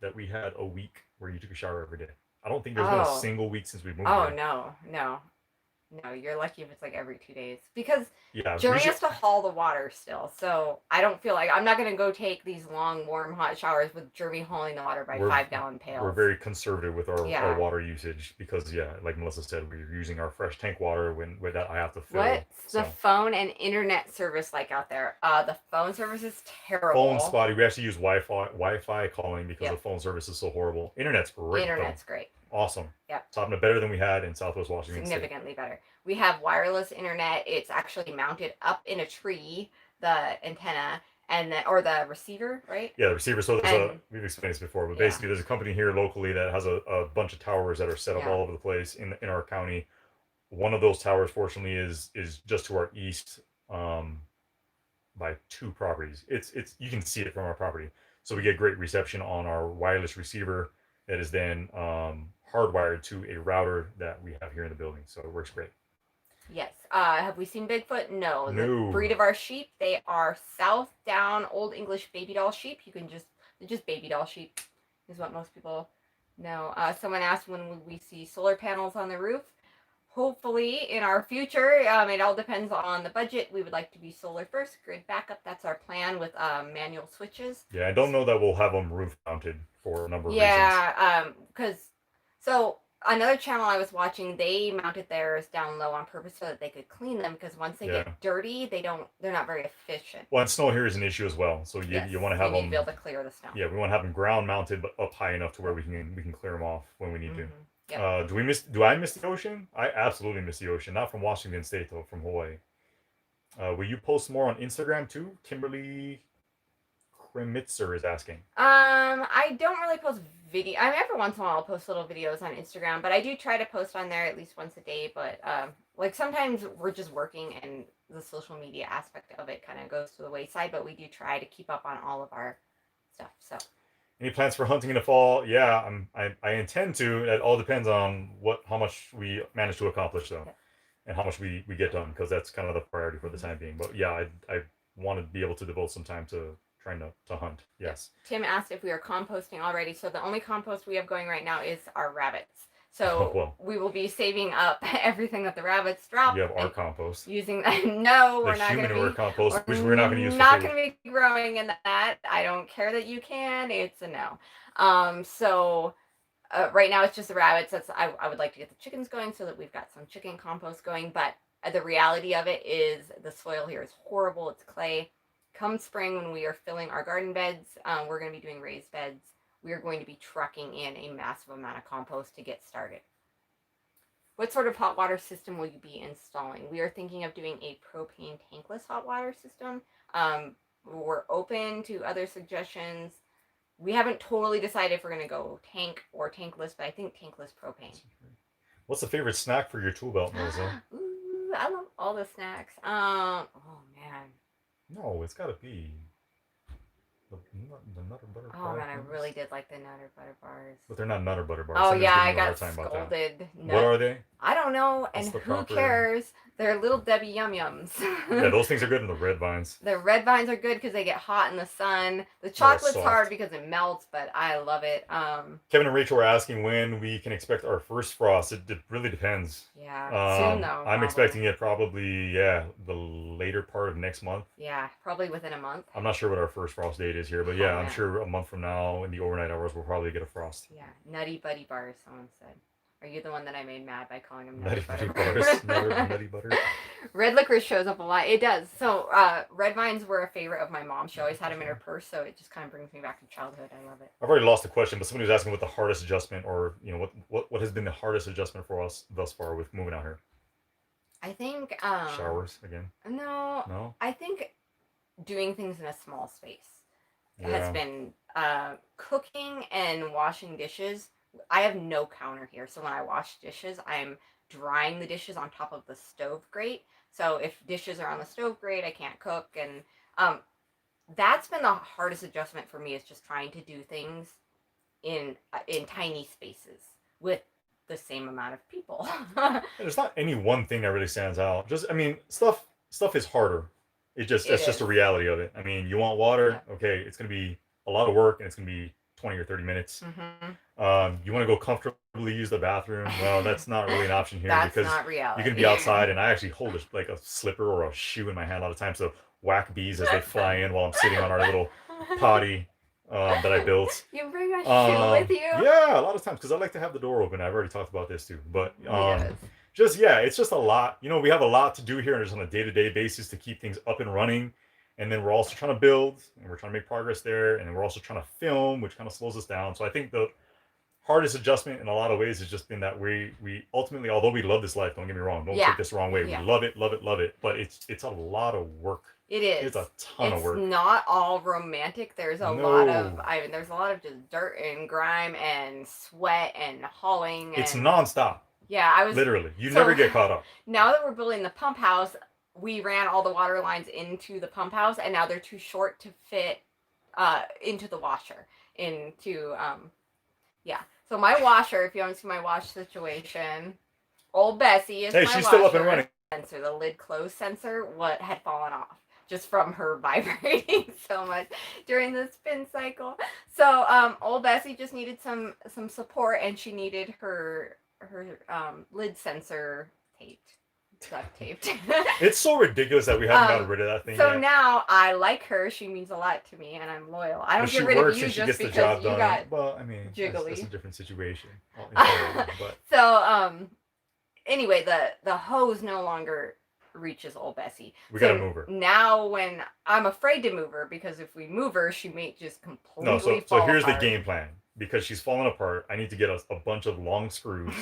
Speaker 1: that we had a week where you took a shower every day? I don't think there's been a single week since we moved here.
Speaker 2: Oh, no, you're lucky if it's like every 2 days. Because
Speaker 1: yeah,
Speaker 2: Jeremy has to haul the water still. So I don't feel like I'm not going to go take these long, warm, hot showers with Jeremy hauling the water by 5-gallon pails.
Speaker 1: We're very conservative with our water usage because, like Melissa said, we're using our fresh tank water when that I have to fill.
Speaker 2: What's the phone and internet service like out there? The phone service is terrible.
Speaker 1: Phone spotty. We actually use Wi-Fi calling because the phone service is so horrible. Internet's great.
Speaker 2: Internet's great.
Speaker 1: Awesome.
Speaker 2: Yep.
Speaker 1: It's often better than we had in Southwest Washington.
Speaker 2: Significantly better. We have wireless internet. It's actually mounted up in a tree, the antenna, or the receiver, right?
Speaker 1: Yeah, the receiver. So we've explained this before, but basically there's a company here locally that has a bunch of towers that are set up all over the place in our county. One of those towers, fortunately, is just to our east by 2 properties. It's you can see it from our property. So we get great reception on our wireless receiver that is then hardwired to a router that we have here in the building. So it works great.
Speaker 2: Yes. Have we seen Bigfoot? No. The breed of our sheep, they are South Down Old English baby doll sheep. They're just baby doll sheep is what most people know. Someone asked when would we see solar panels on the roof. Hopefully in our future, it all depends on the budget. We would like to be solar first, grid backup. That's our plan with manual switches.
Speaker 1: Yeah, I don't know that we'll have them roof mounted for a number of reasons.
Speaker 2: Yeah, so another channel I was watching, they mounted theirs down low on purpose so that they could clean them, because once they get dirty, they're not very efficient.
Speaker 1: Well, and snow here is an issue as well. So you want to have them.
Speaker 2: You need to be able to clear the snow.
Speaker 1: Yeah, we want to have them ground mounted, but up high enough to where we can clear them off when we need to. Yep. Do I miss the ocean? I absolutely miss the ocean. Not from Washington State though, from Hawaii. Will you post more on Instagram too? Kimberly Kremitzer is asking.
Speaker 2: I don't really post video. I mean, every once in a while I'll post little videos on Instagram, but I do try to post on there at least once a day. But like sometimes we're just working and the social media aspect of it kind of goes to the wayside. But we do try to keep up on all of our stuff. So.
Speaker 1: Any plans for hunting in the fall? Yeah, I intend to. It all depends on how much we manage to accomplish though,
Speaker 2: Yeah.
Speaker 1: and how much we get done, because that's kind of the priority for the time being. But yeah, I want to be able to devote some time to trying to hunt. Yes.
Speaker 2: Tim asked if we are composting already. So the only compost we have going right now is our rabbits.
Speaker 1: Oh,
Speaker 2: So
Speaker 1: well.
Speaker 2: we will be saving up everything that the rabbits drop.
Speaker 1: You have our compost.
Speaker 2: Using no, we're
Speaker 1: The
Speaker 2: not going
Speaker 1: human
Speaker 2: to
Speaker 1: manure
Speaker 2: be
Speaker 1: compost, which we're not going to use for
Speaker 2: not
Speaker 1: food.
Speaker 2: going to be growing in that. I don't care that you can. It's a no. Right now it's just the rabbits. I would like to get the chickens going so that we've got some chicken compost going. But the reality of it is the soil here is horrible. It's clay. Come spring, when we are filling our garden beds, we're going to be doing raised beds. We are going to be trucking in a massive amount of compost to get started. What sort of hot water system will you be installing? We are thinking of doing a propane tankless hot water system. We're open to other suggestions. We haven't totally decided if we're going to go tank or tankless, but I think tankless propane.
Speaker 1: What's the favorite snack for your tool belt, Melissa?
Speaker 2: Ooh, I love all the snacks. Oh man.
Speaker 1: No, it's got to be the Nutter Butter
Speaker 2: Oh
Speaker 1: Bars.
Speaker 2: man, I really did like the Nutter Butter bars.
Speaker 1: But they're not Nutter Butter Bars.
Speaker 2: Oh
Speaker 1: Somebody's
Speaker 2: yeah,
Speaker 1: giving
Speaker 2: I
Speaker 1: you a hard
Speaker 2: got
Speaker 1: time about that.
Speaker 2: scolded.
Speaker 1: What are they?
Speaker 2: I don't know,
Speaker 1: What's
Speaker 2: and
Speaker 1: the
Speaker 2: who
Speaker 1: proper-
Speaker 2: cares? They're little Debbie Yum Yums.
Speaker 1: Yeah, those things are good in the red vines.
Speaker 2: The red vines are good because they get hot in the sun. The
Speaker 1: They're
Speaker 2: chocolate's
Speaker 1: soft.
Speaker 2: hard because it melts, but I love it.
Speaker 1: Kevin and Rachel were asking when we can expect our first frost. It really depends.
Speaker 2: Yeah, soon though.
Speaker 1: I'm
Speaker 2: probably.
Speaker 1: expecting it probably, the later part of next month.
Speaker 2: Yeah, probably within a month.
Speaker 1: I'm not sure what our first frost date is here, but yeah, I'm sure a month from now in the overnight hours we'll probably get a frost.
Speaker 2: Yeah, Nutty Buddy Bars, someone said. Are you the one that I made mad by calling them
Speaker 1: Nutty
Speaker 2: Nutty
Speaker 1: Buddy Bars. Nutty Butter.
Speaker 2: Red licorice shows up a lot. It does. So red vines were a favorite of my mom. She always had them in her purse, so it just kind of brings me back to childhood. I love it.
Speaker 1: I've already lost the question, but somebody was asking what the hardest adjustment, or what has been the hardest adjustment for us thus far with moving out here.
Speaker 2: I think
Speaker 1: Showers again.
Speaker 2: No. I think doing things in a small space has been cooking and washing dishes. I have no counter here, so when I wash dishes, I'm drying the dishes on top of the stove grate. So if dishes are on the stove grate, I can't cook, and that's been the hardest adjustment for me, is just trying to do things in tiny spaces with the same amount of people.
Speaker 1: There's not any one thing that really stands out. Stuff is harder. It's just a reality of it. I mean, you want water, okay, it's gonna be a lot of work, and it's gonna be 20 or 30 minutes.
Speaker 2: Mm-hmm.
Speaker 1: You want to go comfortably use the bathroom? Well, that's not really an option here.
Speaker 2: That's
Speaker 1: because
Speaker 2: not reality.
Speaker 1: you can be outside, and I actually hold a slipper or a shoe in my hand a lot of times to whack bees as they fly in while I'm sitting on our little potty that I built.
Speaker 2: You bring a shoe with you?
Speaker 1: Yeah, a lot of times, because I like to have the door open. I've already talked about this too, but
Speaker 2: Yes.
Speaker 1: it's just a lot. We have a lot to do here, and just on a day-to-day basis to keep things up and running. And then we're also trying to build, and we're trying to make progress there, and then we're also trying to film, which kind of slows us down. So I think the hardest adjustment in a lot of ways has just been that we ultimately, although we love this life, don't get me wrong, don't take this the wrong way.
Speaker 2: Yeah.
Speaker 1: We love it, but it's a lot of work.
Speaker 2: It is.
Speaker 1: It's a ton of work.
Speaker 2: It's not all romantic. There's a lot of just dirt and grime and sweat and hauling.
Speaker 1: It's nonstop.
Speaker 2: Yeah,
Speaker 1: literally. You never get caught up.
Speaker 2: Now that we're building the pump house, we ran all the water lines into the pump house, and now they're too short to fit into the washer. So my washer, if you want to see my wash situation, old Bessie is my
Speaker 1: she's still up and running.
Speaker 2: Sensor, the lid close sensor, had fallen off just from her vibrating so much during the spin cycle. So old Bessie just needed some support, and she needed her lid sensor duct taped.
Speaker 1: It's so ridiculous that we haven't gotten rid of that thing yet.
Speaker 2: Now I like her. She means a lot to me, and I'm loyal. I don't get rid of you just because you got jiggly.
Speaker 1: That's a different situation.
Speaker 2: So anyway, the hose no longer reaches old Bessie.
Speaker 1: We gotta move her.
Speaker 2: Now when I'm afraid to move her, because if we move her, she may just completely fall
Speaker 1: so here's
Speaker 2: apart.
Speaker 1: the game plan. Because she's falling apart, I need to get a bunch of long screws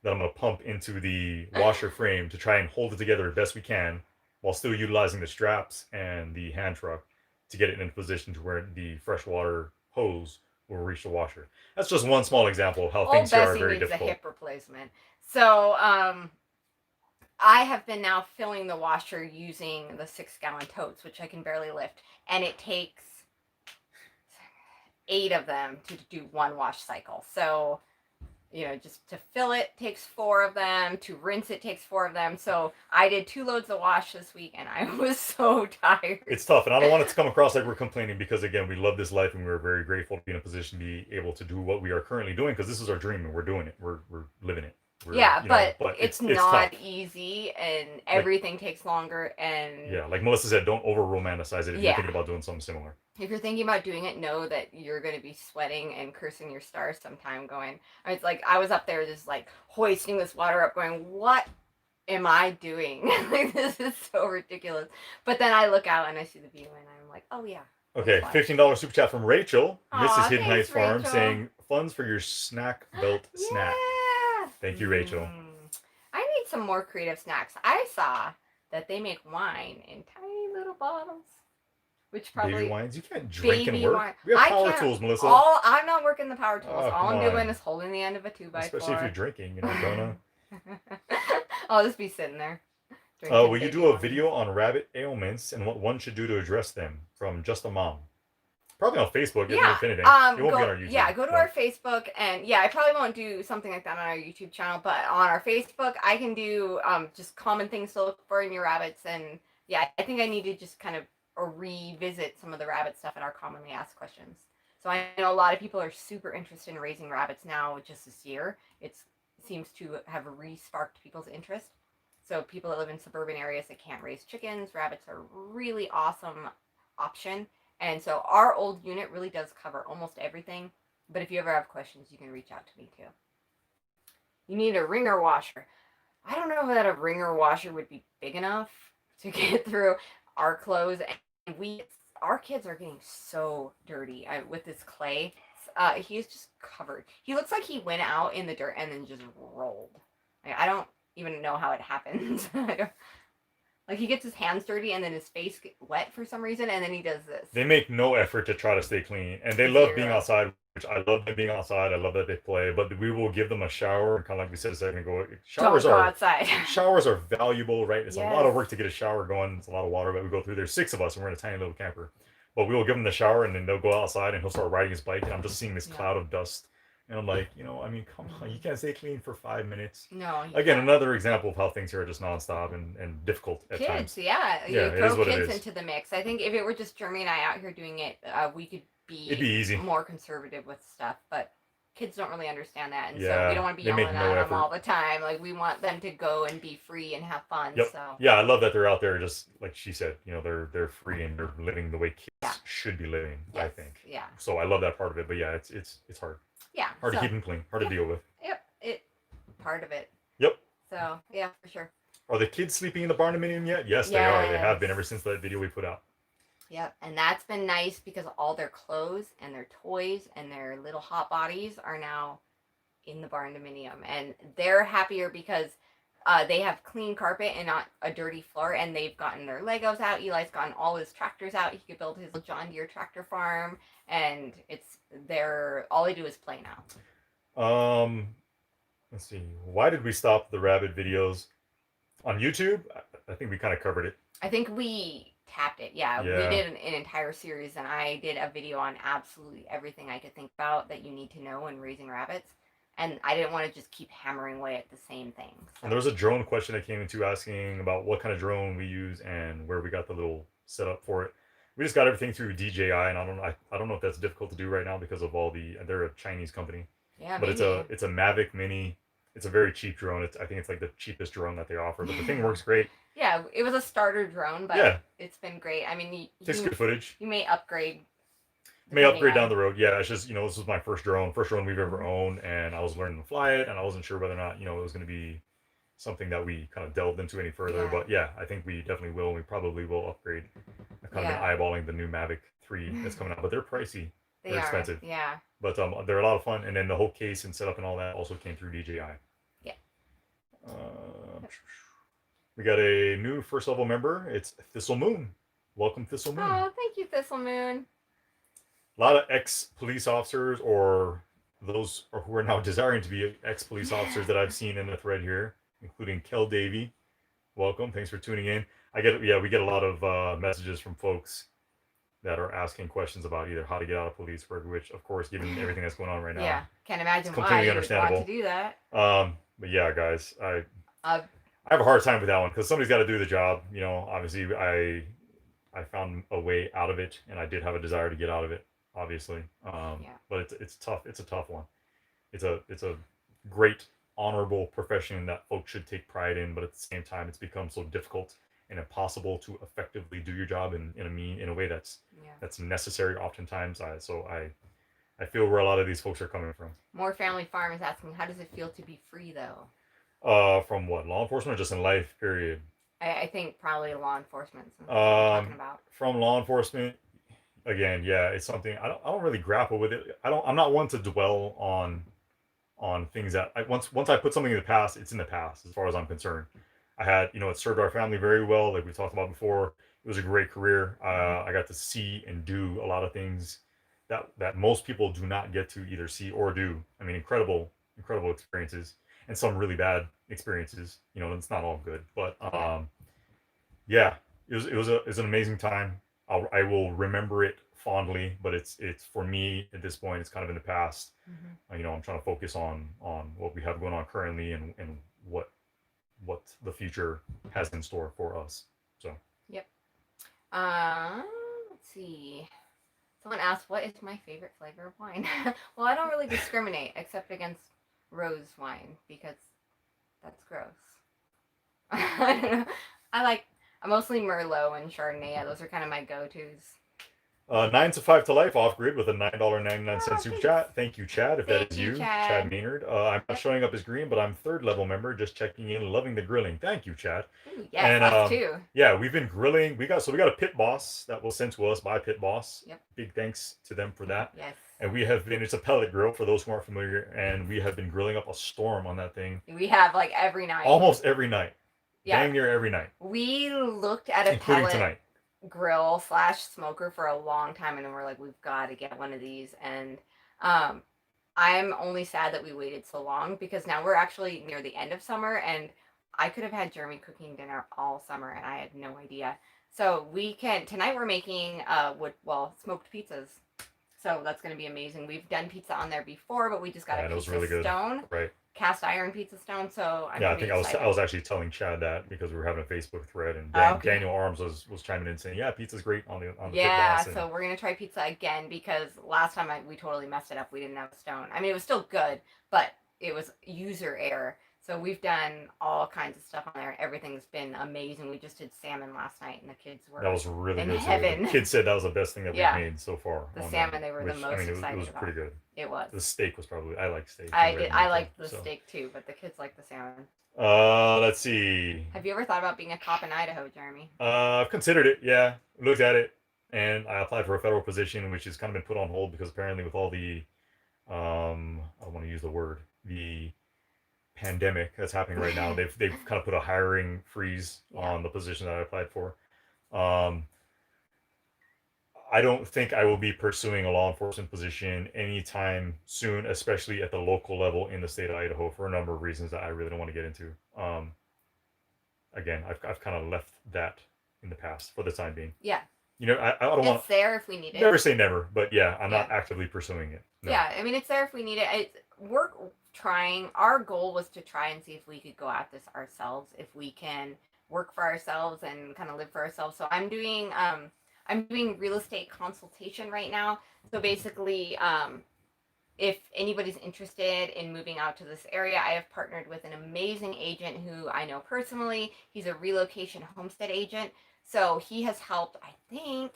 Speaker 1: that I'm going to pump into the washer frame to try and hold it together as best we can, while still utilizing the straps and the hand truck to get it in a position to where the freshwater hose will reach the washer. That's just one small example of how things here are very difficult.
Speaker 2: Old Bessie needs a hip replacement. So I have been now filling the washer using the 6-gallon totes, which I can barely lift, and it takes 8 of them to do one wash cycle. So, just to fill it takes 4 of them, to rinse it takes 4 of them. So I did 2 loads of wash this week and I was so tired.
Speaker 1: It's tough, and I don't want it to come across like we're complaining, because again, we love this life and we're very grateful to be in a position to be able to do what we are currently doing, because this is our dream and we're doing it. We're living it.
Speaker 2: But it's not
Speaker 1: tough.
Speaker 2: easy, and everything takes longer. And
Speaker 1: yeah, like Melissa said, don't over romanticize it if you're
Speaker 2: Yeah.
Speaker 1: thinking about doing something similar.
Speaker 2: if you're thinking about doing it, know that you're going to be sweating and cursing your stars sometime going. It's like I was up there just like hoisting this water up going, what am I doing? Like, this is so ridiculous. But then I look out and I see the view and I'm like, oh yeah.
Speaker 1: Okay, $15 super chat from Rachel,
Speaker 2: Aw,
Speaker 1: Mrs. Hidden
Speaker 2: thanks,
Speaker 1: Heights Farm,
Speaker 2: Rachel.
Speaker 1: saying funds for your snack belt snack.
Speaker 2: Yeah.
Speaker 1: Thank you, Rachel.
Speaker 2: I need some more creative snacks. I saw that they make wine in tiny little bottles, which probably
Speaker 1: Baby wines? You can't drink and
Speaker 2: baby
Speaker 1: work.
Speaker 2: wine.
Speaker 1: We have
Speaker 2: I
Speaker 1: power
Speaker 2: can't-
Speaker 1: tools, Melissa.
Speaker 2: I'm not working the power tools.
Speaker 1: Oh,
Speaker 2: All I'm
Speaker 1: come
Speaker 2: doing
Speaker 1: on.
Speaker 2: is holding the end of a 2x4.
Speaker 1: Especially if you're drinking, gonna.
Speaker 2: I'll just be sitting there.
Speaker 1: Will you do a video on rabbit ailments and what one should do to address them? From Just a Mom. Probably on Facebook. It won't be on our YouTube.
Speaker 2: Yeah, go to our Facebook, and I probably won't do something like that on our YouTube channel, but on our Facebook, I can do just common things to look for in your rabbits, and I think I need to just kind of revisit some of the rabbit stuff in our commonly asked questions. So I know a lot of people are super interested in raising rabbits now. Just this year, it seems to have re-sparked people's interest. So people that live in suburban areas that can't raise chickens, rabbits are a really awesome option. And so our old unit really does cover almost everything. But if you ever have questions, you can reach out to me too. You need a ringer washer. I don't know that a ringer washer would be big enough to get through our clothes. And our kids are getting so dirty with this clay. He's just covered. He looks like he went out in the dirt and then just rolled. I don't even know how it happens. Like, he gets his hands dirty and then his face gets wet for some reason, and then he does this.
Speaker 1: They make no effort to try to stay clean, and they love being outside, which I love them being outside. I love that they play, but we will give them a shower, kind of like we said a second ago.
Speaker 2: Don't go outside.
Speaker 1: Showers are valuable, right? It's a lot of work to get a shower going. It's a lot of water that we go through. There's 6 of us, and we're in a tiny little camper. But we will give him the shower, and then they'll go outside, and he'll start riding his bike, and I'm just seeing this cloud of dust. And I'm like, come on, you can't stay clean for 5 minutes.
Speaker 2: No.
Speaker 1: Again, another example of how things here are just nonstop and difficult at times.
Speaker 2: You throw kids into the mix. I think if it were just Jeremy and I out here doing it, we could
Speaker 1: it'd be easy.
Speaker 2: More conservative with stuff. But kids don't really understand that. And so we don't want to be yelling at them all the time. Like, we want them to go and be free and have fun.
Speaker 1: Yep.
Speaker 2: So.
Speaker 1: Yeah, I love that they're out there, just like she said, they're free and they're living the way kids should be living, I think.
Speaker 2: Yeah.
Speaker 1: So I love that part of it, but it's hard.
Speaker 2: Yeah.
Speaker 1: Hard to keep them clean. Hard to deal with.
Speaker 2: Yep. Part of it.
Speaker 1: Yep.
Speaker 2: So, yeah, for sure.
Speaker 1: Are the kids sleeping in the barn dominium yet? Yes, they are. They have been ever since that video we put out.
Speaker 2: Yep. And that's been nice because all their clothes and their toys and their little hot bodies are now in the barn dominium. And they're happier because they have clean carpet and not a dirty floor, and they've gotten their Legos out. Eli's gotten all his tractors out. He could build his John Deere tractor farm, and all they do is play now.
Speaker 1: Let's see. Why did we stop the rabbit videos on YouTube? I think we kind of covered it.
Speaker 2: I think we tapped it. Yeah. We did an entire series, and I did a video on absolutely everything I could think about that you need to know in raising rabbits. And I didn't want to just keep hammering away at the same thing. So.
Speaker 1: And there was a drone question that came into asking about what kind of drone we use and where we got the little setup for it. We just got everything through DJI, and I don't know if that's difficult to do right now because of they're a Chinese company.
Speaker 2: Yeah,
Speaker 1: but maybe. It's a Mavic Mini. It's a very cheap drone. I think it's like the cheapest drone that they offer, but the thing works great.
Speaker 2: Yeah, it was a starter drone, but it's been great. I mean,
Speaker 1: takes good footage.
Speaker 2: You may upgrade.
Speaker 1: Down the road. Yeah, it's just, this was my first drone we've ever owned, and I was learning to fly it, and I wasn't sure whether or not, it was going to be something that we kind of delved into any further. But I think we definitely will. And we probably will upgrade. I've kind of been eyeballing the new Mavic 3 that's coming out, but they're pricey. They're expensive.
Speaker 2: Yeah.
Speaker 1: But they're a lot of fun, and then the whole case and setup and all that also came through DJI.
Speaker 2: Yeah.
Speaker 1: We got a new first level member. It's Thistle Moon. Welcome, Thistle Moon.
Speaker 2: Oh, thank you, Thistle Moon.
Speaker 1: A lot of ex-police officers or those who are now desiring to be ex-police officers that I've seen in the thread here, including Kel Davey. Welcome. Thanks for tuning in. We get a lot of messages from folks that are asking questions about either how to get out of police work, which, of course, given everything that's going on right now,
Speaker 2: Yeah, can't
Speaker 1: it's
Speaker 2: imagine why
Speaker 1: completely
Speaker 2: you would want
Speaker 1: understandable.
Speaker 2: to do that.
Speaker 1: But yeah, guys,
Speaker 2: Uh,
Speaker 1: I have a hard time with that one because somebody's got to do the job. You know, obviously, I found a way out of it, and I did have a desire to get out of it, obviously.
Speaker 2: yeah.
Speaker 1: But it's tough. It's a tough one. It's a great, honorable profession that folks should take pride in, but at the same time, it's become so difficult and impossible to effectively do your job in a way that's
Speaker 2: Yeah.
Speaker 1: that's necessary. Oftentimes, I feel where a lot of these folks are coming from.
Speaker 2: More family farm is asking, how does it feel to be free though?
Speaker 1: From what, law enforcement or just in life, period?
Speaker 2: I think probably law enforcement. Since that's what we're talking about.
Speaker 1: From law enforcement, again, yeah, it's something I don't really grapple with it. I'm not one to dwell on things that once I put something in the past, it's in the past as far as I'm concerned. I had, it served our family very well, like we talked about before. It was a great career. I got to see and do a lot of things that most people do not get to either see or do. I mean, incredible experiences, and some really bad experiences. It's not all good, but yeah, it was an amazing time. I will remember it fondly, but it's for me at this point, it's kind of in the past. I'm trying to focus on what we have going on currently, and what the future has in store for us. So
Speaker 2: Yep. Let's see. Someone asked, what is my favorite flavor of wine? Well, I don't really discriminate except against rose wine because that's gross. I don't know. I'm mostly Merlot and Chardonnay. Yeah, those are kind of my go-tos.
Speaker 1: 9 to 5 to life off grid with a $9.99
Speaker 2: Oh,
Speaker 1: super
Speaker 2: thanks.
Speaker 1: chat. Thank you, Chad. If that
Speaker 2: Thank
Speaker 1: is
Speaker 2: you,
Speaker 1: you,
Speaker 2: Chad.
Speaker 1: Maynard. I'm not showing up as green, but I'm third level member, just checking in, loving the grilling. Thank you, Chad.
Speaker 2: Ooh, yes,
Speaker 1: And
Speaker 2: us too.
Speaker 1: yeah, we've been grilling. We got a pit boss that was sent to us by Pit Boss.
Speaker 2: Yep.
Speaker 1: Big thanks to them for that.
Speaker 2: Yes.
Speaker 1: And it's a pellet grill for those who aren't familiar, and we have been grilling up a storm on that thing.
Speaker 2: We have like every night.
Speaker 1: Almost every night.
Speaker 2: Yeah.
Speaker 1: Dang near every night.
Speaker 2: We looked at a
Speaker 1: including
Speaker 2: pellet
Speaker 1: tonight.
Speaker 2: grill / smoker for a long time, and then we're like, we've got to get one of these. And I'm only sad that we waited so long because now we're actually near the end of summer, and I could have had Jeremy cooking dinner all summer, and I had no idea. So tonight we're making smoked pizzas. So that's going to be amazing. We've done pizza on there before, but we just got a pizza really stone.
Speaker 1: Right.
Speaker 2: Cast iron pizza stone. So
Speaker 1: I think I was actually telling Chad that because we were having a Facebook thread, and Daniel Arms was chiming in saying, yeah, pizza's great on the Pit Boss.
Speaker 2: So we're gonna try pizza again because last time we totally messed it up. We didn't have a stone. I mean, it was still good, but it was user error. So we've done all kinds of stuff on there. Everything's been amazing. We just did salmon last night, and the kids were
Speaker 1: that was really
Speaker 2: in
Speaker 1: good.
Speaker 2: heaven.
Speaker 1: The kids said that was the best thing that we've made so far.
Speaker 2: The salmon, they were the most excited about.
Speaker 1: It was pretty good.
Speaker 2: It was.
Speaker 1: The steak was probably. I like steak.
Speaker 2: I liked the steak too, but the kids like the salmon.
Speaker 1: Let's see.
Speaker 2: Have you ever thought about being a cop in Idaho, Jeremy?
Speaker 1: I've considered it. Yeah, looked at it, and I applied for a federal position, which has kind of been put on hold because apparently with all the, I don't want to use the word, the pandemic that's happening right now, they've kind of put a hiring freeze on the position that I applied for. I don't think I will be pursuing a law enforcement position anytime soon, especially at the local level in the state of Idaho, for a number of reasons that I really don't want to get into. Again, I've kind of left that in the past for the time being.
Speaker 2: Yeah.
Speaker 1: I don't want.
Speaker 2: It's there if we need it.
Speaker 1: Never say never, but yeah, I'm not actively pursuing it. No.
Speaker 2: Yeah, I mean, it's there if we need it. We're trying. Our goal was to try and see if we could go at this ourselves, if we can work for ourselves and kind of live for ourselves. So I'm doing real estate consultation right now. So basically, if anybody's interested in moving out to this area, I have partnered with an amazing agent who I know personally. He's a relocation homestead agent. So he has helped, I think,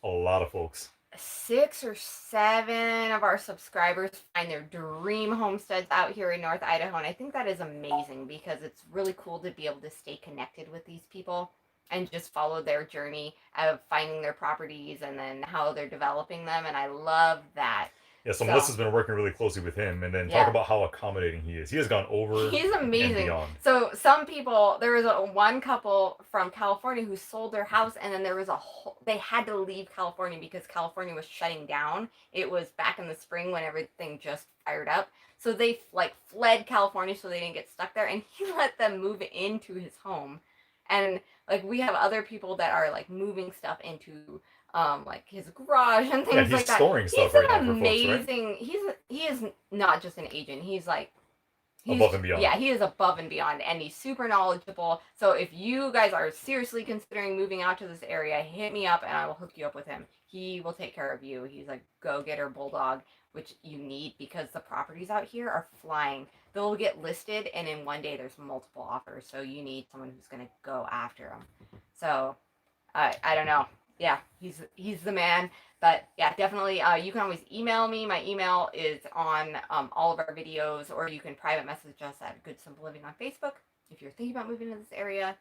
Speaker 1: a lot of folks.
Speaker 2: 6 or 7 of our subscribers find their dream homesteads out here in North Idaho. And I think that is amazing because it's really cool to be able to stay connected with these people and just follow their journey of finding their properties and then how they're developing them. And I love that.
Speaker 1: Yeah, so Melissa's been working really closely with him, and then talk about how accommodating he is. He has gone over.
Speaker 2: He's amazing.
Speaker 1: And beyond.
Speaker 2: So some people, there was one couple from California who sold their house, and then there was they had to leave California because California was shutting down. It was back in the spring when everything just fired up. So they fled California so they didn't get stuck there, and he let them move into his home. And we have other people that are moving stuff into like his garage and things
Speaker 1: he's
Speaker 2: like that.
Speaker 1: storing stuff
Speaker 2: He's
Speaker 1: right
Speaker 2: an
Speaker 1: now for folks, right?
Speaker 2: amazing. He is not just an agent. He's
Speaker 1: Above and beyond.
Speaker 2: Yeah, he is above and beyond, and he's super knowledgeable. So if you guys are seriously considering moving out to this area, hit me up and I will hook you up with him. He will take care of you. He's a go-getter bulldog, which you need because the properties out here are flying. They'll get listed, and in one day there's multiple offers. So you need someone who's going to go after them. So I don't know. Yeah, he's the man. But yeah, definitely. You can always email me. My email is on all of our videos, or you can private message us at Good Simple Living on Facebook. If you're thinking about moving to this area,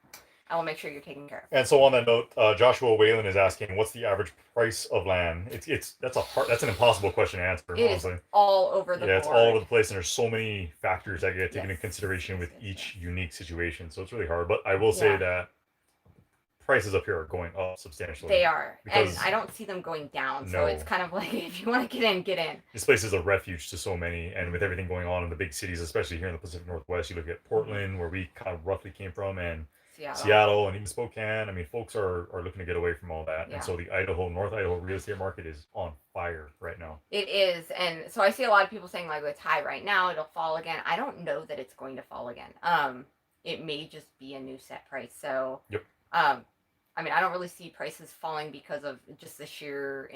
Speaker 2: I will make sure you're taken care of.
Speaker 1: And so on that note, Joshua Whalen is asking, what's the average price of land? That's an impossible question to answer. Honestly,
Speaker 2: is all over the board.
Speaker 1: It's all over the place, and there's so many factors that get taken into consideration with each unique situation. So it's really hard. But I will say that prices up here are going up substantially.
Speaker 2: They are, and I don't see them going down. So it's kind of like, if you want to get in, get in.
Speaker 1: This place is a refuge to so many, and with everything going on in the big cities, especially here in the Pacific Northwest, you look at Portland, where we kind of roughly came from, and Seattle and even Spokane. I mean, folks are looking to get away from all that, and so the North Idaho real estate market is on fire right now.
Speaker 2: It is, and so I see a lot of people saying, like, it's high right now, it'll fall again. I don't know that it's going to fall again. It may just be a new set price. So I mean, I don't really see prices falling because of just the sheer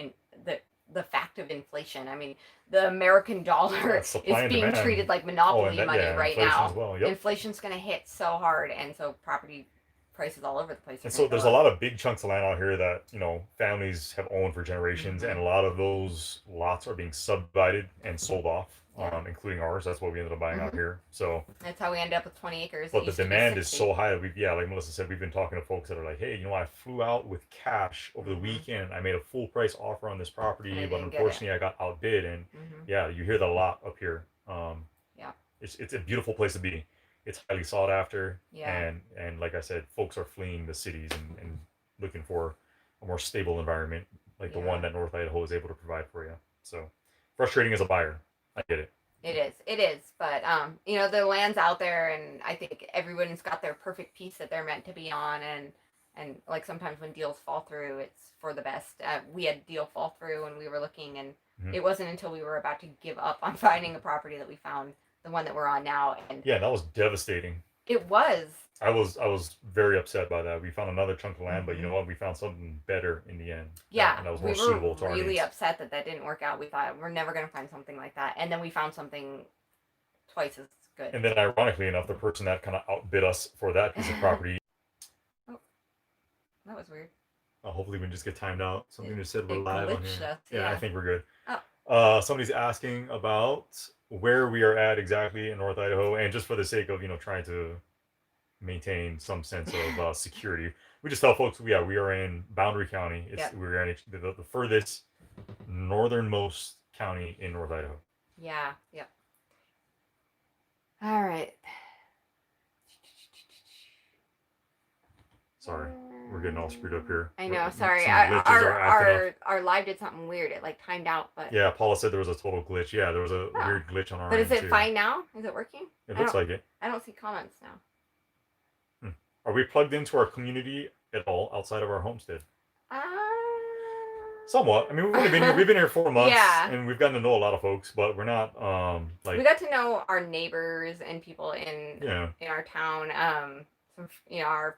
Speaker 2: the fact of inflation. I mean, the American dollar is being treated like monopoly money right now.
Speaker 1: Well.
Speaker 2: Inflation's going to hit so hard, and so property prices all over the place.
Speaker 1: And so there's a lot of big chunks of land out here that, families have owned for generations, and a lot of those lots are being subdivided and sold off, including ours. That's what we ended up buying out here. So
Speaker 2: that's how we end up with 20 acres.
Speaker 1: But the demand is so high that like Melissa said, we've been talking to folks that are like, hey, I flew out with cash over the weekend. I made a full price offer on this property, but unfortunately I got outbid. And you hear that a lot up here. It's a beautiful place to be. It's highly sought after, and like I said, folks are fleeing the cities and looking for a more stable environment, like the one that North Idaho is able to provide for you. So frustrating as a buyer, I get it.
Speaker 2: It is, but the land's out there, and I think everyone's got their perfect piece that they're meant to be on, and like sometimes when deals fall through, it's for the best. We had a deal fall through when we were looking, and it wasn't until we were about to give up on finding a property that we found the one that we're on now. And
Speaker 1: that was devastating.
Speaker 2: It was.
Speaker 1: I was very upset by that. We found another chunk of land, but you know what? We found something better in the end.
Speaker 2: Yeah,
Speaker 1: that was more suitable to our needs.
Speaker 2: We were really upset that didn't work out. We thought we're never going to find something like that, and then we found something twice as good.
Speaker 1: And then, ironically enough, the person that kind of outbid us for that piece of property.
Speaker 2: Oh, that was weird.
Speaker 1: Hopefully, we can just get timed out. Something just said we're live on here.
Speaker 2: Yeah,
Speaker 1: I think we're good.
Speaker 2: Oh.
Speaker 1: Somebody's asking about where we are at exactly in North Idaho, and just for the sake of trying to maintain some sense of security, we just tell folks we are in Boundary County. We're in the furthest northernmost county in North Idaho.
Speaker 2: Yeah. Yep. All right.
Speaker 1: Sorry, we're getting all screwed up here.
Speaker 2: I know. Sorry, our live did something weird. It timed out, but
Speaker 1: yeah, Paula said there was a total glitch. Yeah, there was a weird glitch on our.
Speaker 2: But is it fine now? Is it working?
Speaker 1: It looks like it.
Speaker 2: I don't see comments now.
Speaker 1: Are we plugged into our community at all outside of our homestead? Somewhat. I mean, we've been here 4 months, and we've gotten to know a lot of folks, but we're not
Speaker 2: we got to know our neighbors and people in our town. Our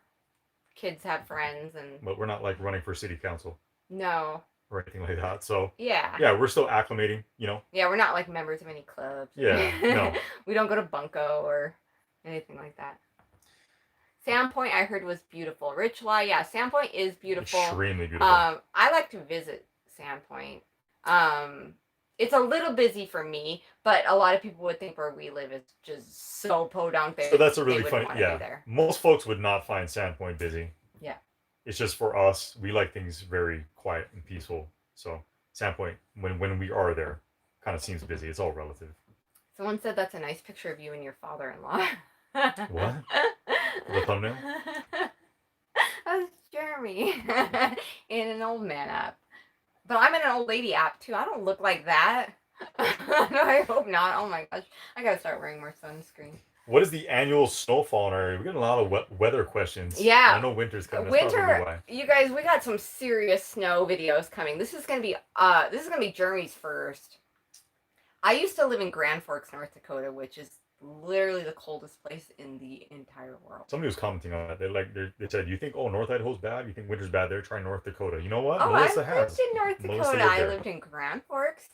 Speaker 2: kids have friends,
Speaker 1: but we're not like running for city council.
Speaker 2: No.
Speaker 1: Or anything like that. So
Speaker 2: yeah,
Speaker 1: we're still acclimating.
Speaker 2: Yeah, we're not like members of any clubs.
Speaker 1: Yeah, no.
Speaker 2: We don't go to Bunko or anything like that. Sandpoint, I heard, was beautiful. Richlaw, Sandpoint is beautiful.
Speaker 1: Extremely beautiful.
Speaker 2: I like to visit Sandpoint. It's a little busy for me, but a lot of people would think where we live is just so podunk there.
Speaker 1: So that's a really funny. Yeah, most folks would not find Sandpoint busy.
Speaker 2: Yeah.
Speaker 1: It's just for us. We like things very quiet and peaceful. So Sandpoint, when we are there, kind of seems busy. It's all relative.
Speaker 2: Someone said that's a nice picture of you and your father-in-law.
Speaker 1: What? The thumbnail?
Speaker 2: That's Jeremy in an old man app. But I'm in an old lady app too. I don't look like that. No, I hope not. Oh my gosh. I gotta start wearing more sunscreen.
Speaker 1: What is the annual snowfall in our area? We're getting a lot of weather questions.
Speaker 2: Yeah.
Speaker 1: I know winter's coming. That's probably
Speaker 2: Winter,
Speaker 1: why.
Speaker 2: you guys, we got some serious snow videos coming. This is gonna be Jeremy's first. I used to live in Grand Forks, North Dakota, which is literally the coldest place in the entire world.
Speaker 1: Somebody was commenting on that. They said, "You think North Idaho's bad? You think winter's bad? They're trying North Dakota." You know what?
Speaker 2: Oh,
Speaker 1: Melissa
Speaker 2: I
Speaker 1: has.
Speaker 2: lived in North
Speaker 1: Melissa
Speaker 2: Dakota. I
Speaker 1: there.
Speaker 2: lived in Grand Forks,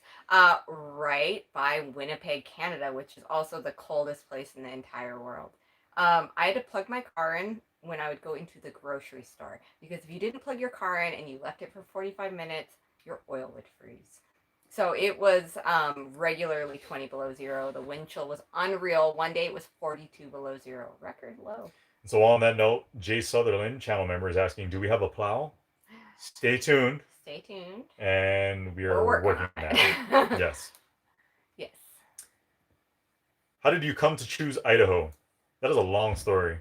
Speaker 2: right by Winnipeg, Canada, which is also the coldest place in the entire world. I had to plug my car in when I would go into the grocery store because if you didn't plug your car in and you left it for 45 minutes, your oil would freeze. So it was regularly 20 below zero. The wind chill was unreal. One day it was 42 below zero, record low.
Speaker 1: So on that note, Jay Sutherland, channel member, is asking, "Do we have a plow?" Stay tuned.
Speaker 2: Stay tuned.
Speaker 1: And we
Speaker 2: We're
Speaker 1: are
Speaker 2: working
Speaker 1: working
Speaker 2: on
Speaker 1: on
Speaker 2: it.
Speaker 1: that. Yes.
Speaker 2: Yes.
Speaker 1: How did you come to choose Idaho? That is a long story.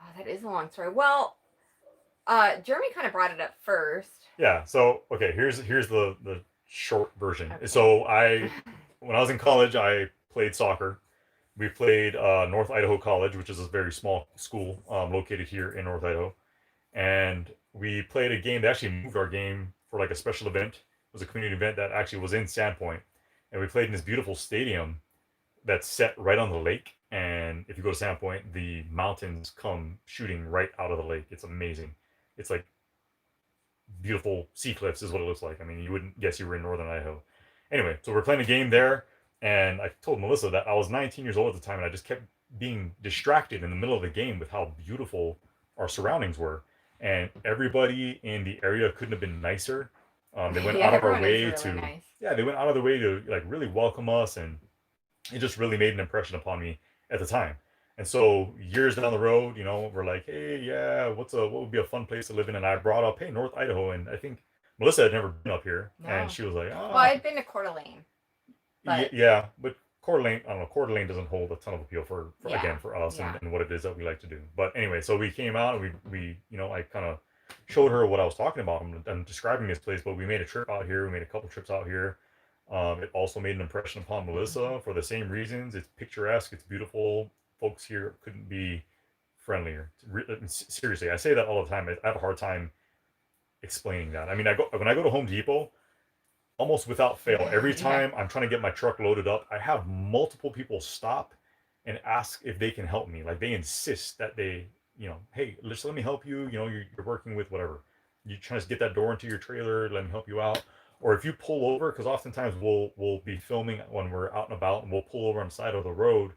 Speaker 2: Oh, that is a long story. Well, Jeremy kind of brought it up first.
Speaker 1: Yeah. So okay, here's the short version.
Speaker 2: Okay.
Speaker 1: So when I was in college, I played soccer. We played North Idaho College, which is a very small school located here in North Idaho, and we played a game. They actually moved our game for like a special event. It was a community event that actually was in Sandpoint, and we played in this beautiful stadium that's set right on the lake. And if you go to Sandpoint, the mountains come shooting right out of the lake. It's amazing. It's like beautiful sea cliffs is what it looks like. I mean, you wouldn't guess you were in northern Idaho. Anyway, so we're playing a game there, and I told Melissa that I was 19 years old at the time, and I just kept being distracted in the middle of the game with how beautiful our surroundings were, and everybody in the area couldn't have been nicer. They went out of our way to
Speaker 2: nice.
Speaker 1: Yeah, they went out of their way to like really welcome us, and it just really made an impression upon me at the time. And so years down the road, we're like, hey, yeah, what would be a fun place to live in? And I brought up, hey, North Idaho, and I think Melissa had never been up here,
Speaker 2: No.
Speaker 1: and she was like,
Speaker 2: well, I'd been to Coeur d'Alene. But
Speaker 1: yeah, but Coeur d'Alene, I don't know, Coeur d'Alene doesn't hold a ton of appeal for
Speaker 2: Yeah.
Speaker 1: again for us
Speaker 2: Yeah.
Speaker 1: and what it is that we like to do. But anyway, so we came out and we I kind of showed her what I was talking about. I'm describing this place, but we made a trip out here. We made a couple trips out here. It also made an impression upon Melissa for the same reasons. It's picturesque. It's beautiful. Folks here couldn't be friendlier. Seriously, I say that all the time. I have a hard time explaining that. I mean, when I go to Home Depot, almost without fail, every time I'm trying to get my truck loaded up, I have multiple people stop and ask if they can help me. Like they insist that they, hey, just let me help you. You're working with whatever. You're trying to get that door into your trailer. Let me help you out. Or if you pull over, because oftentimes we'll be filming when we're out and about, and we'll pull over on the side of the road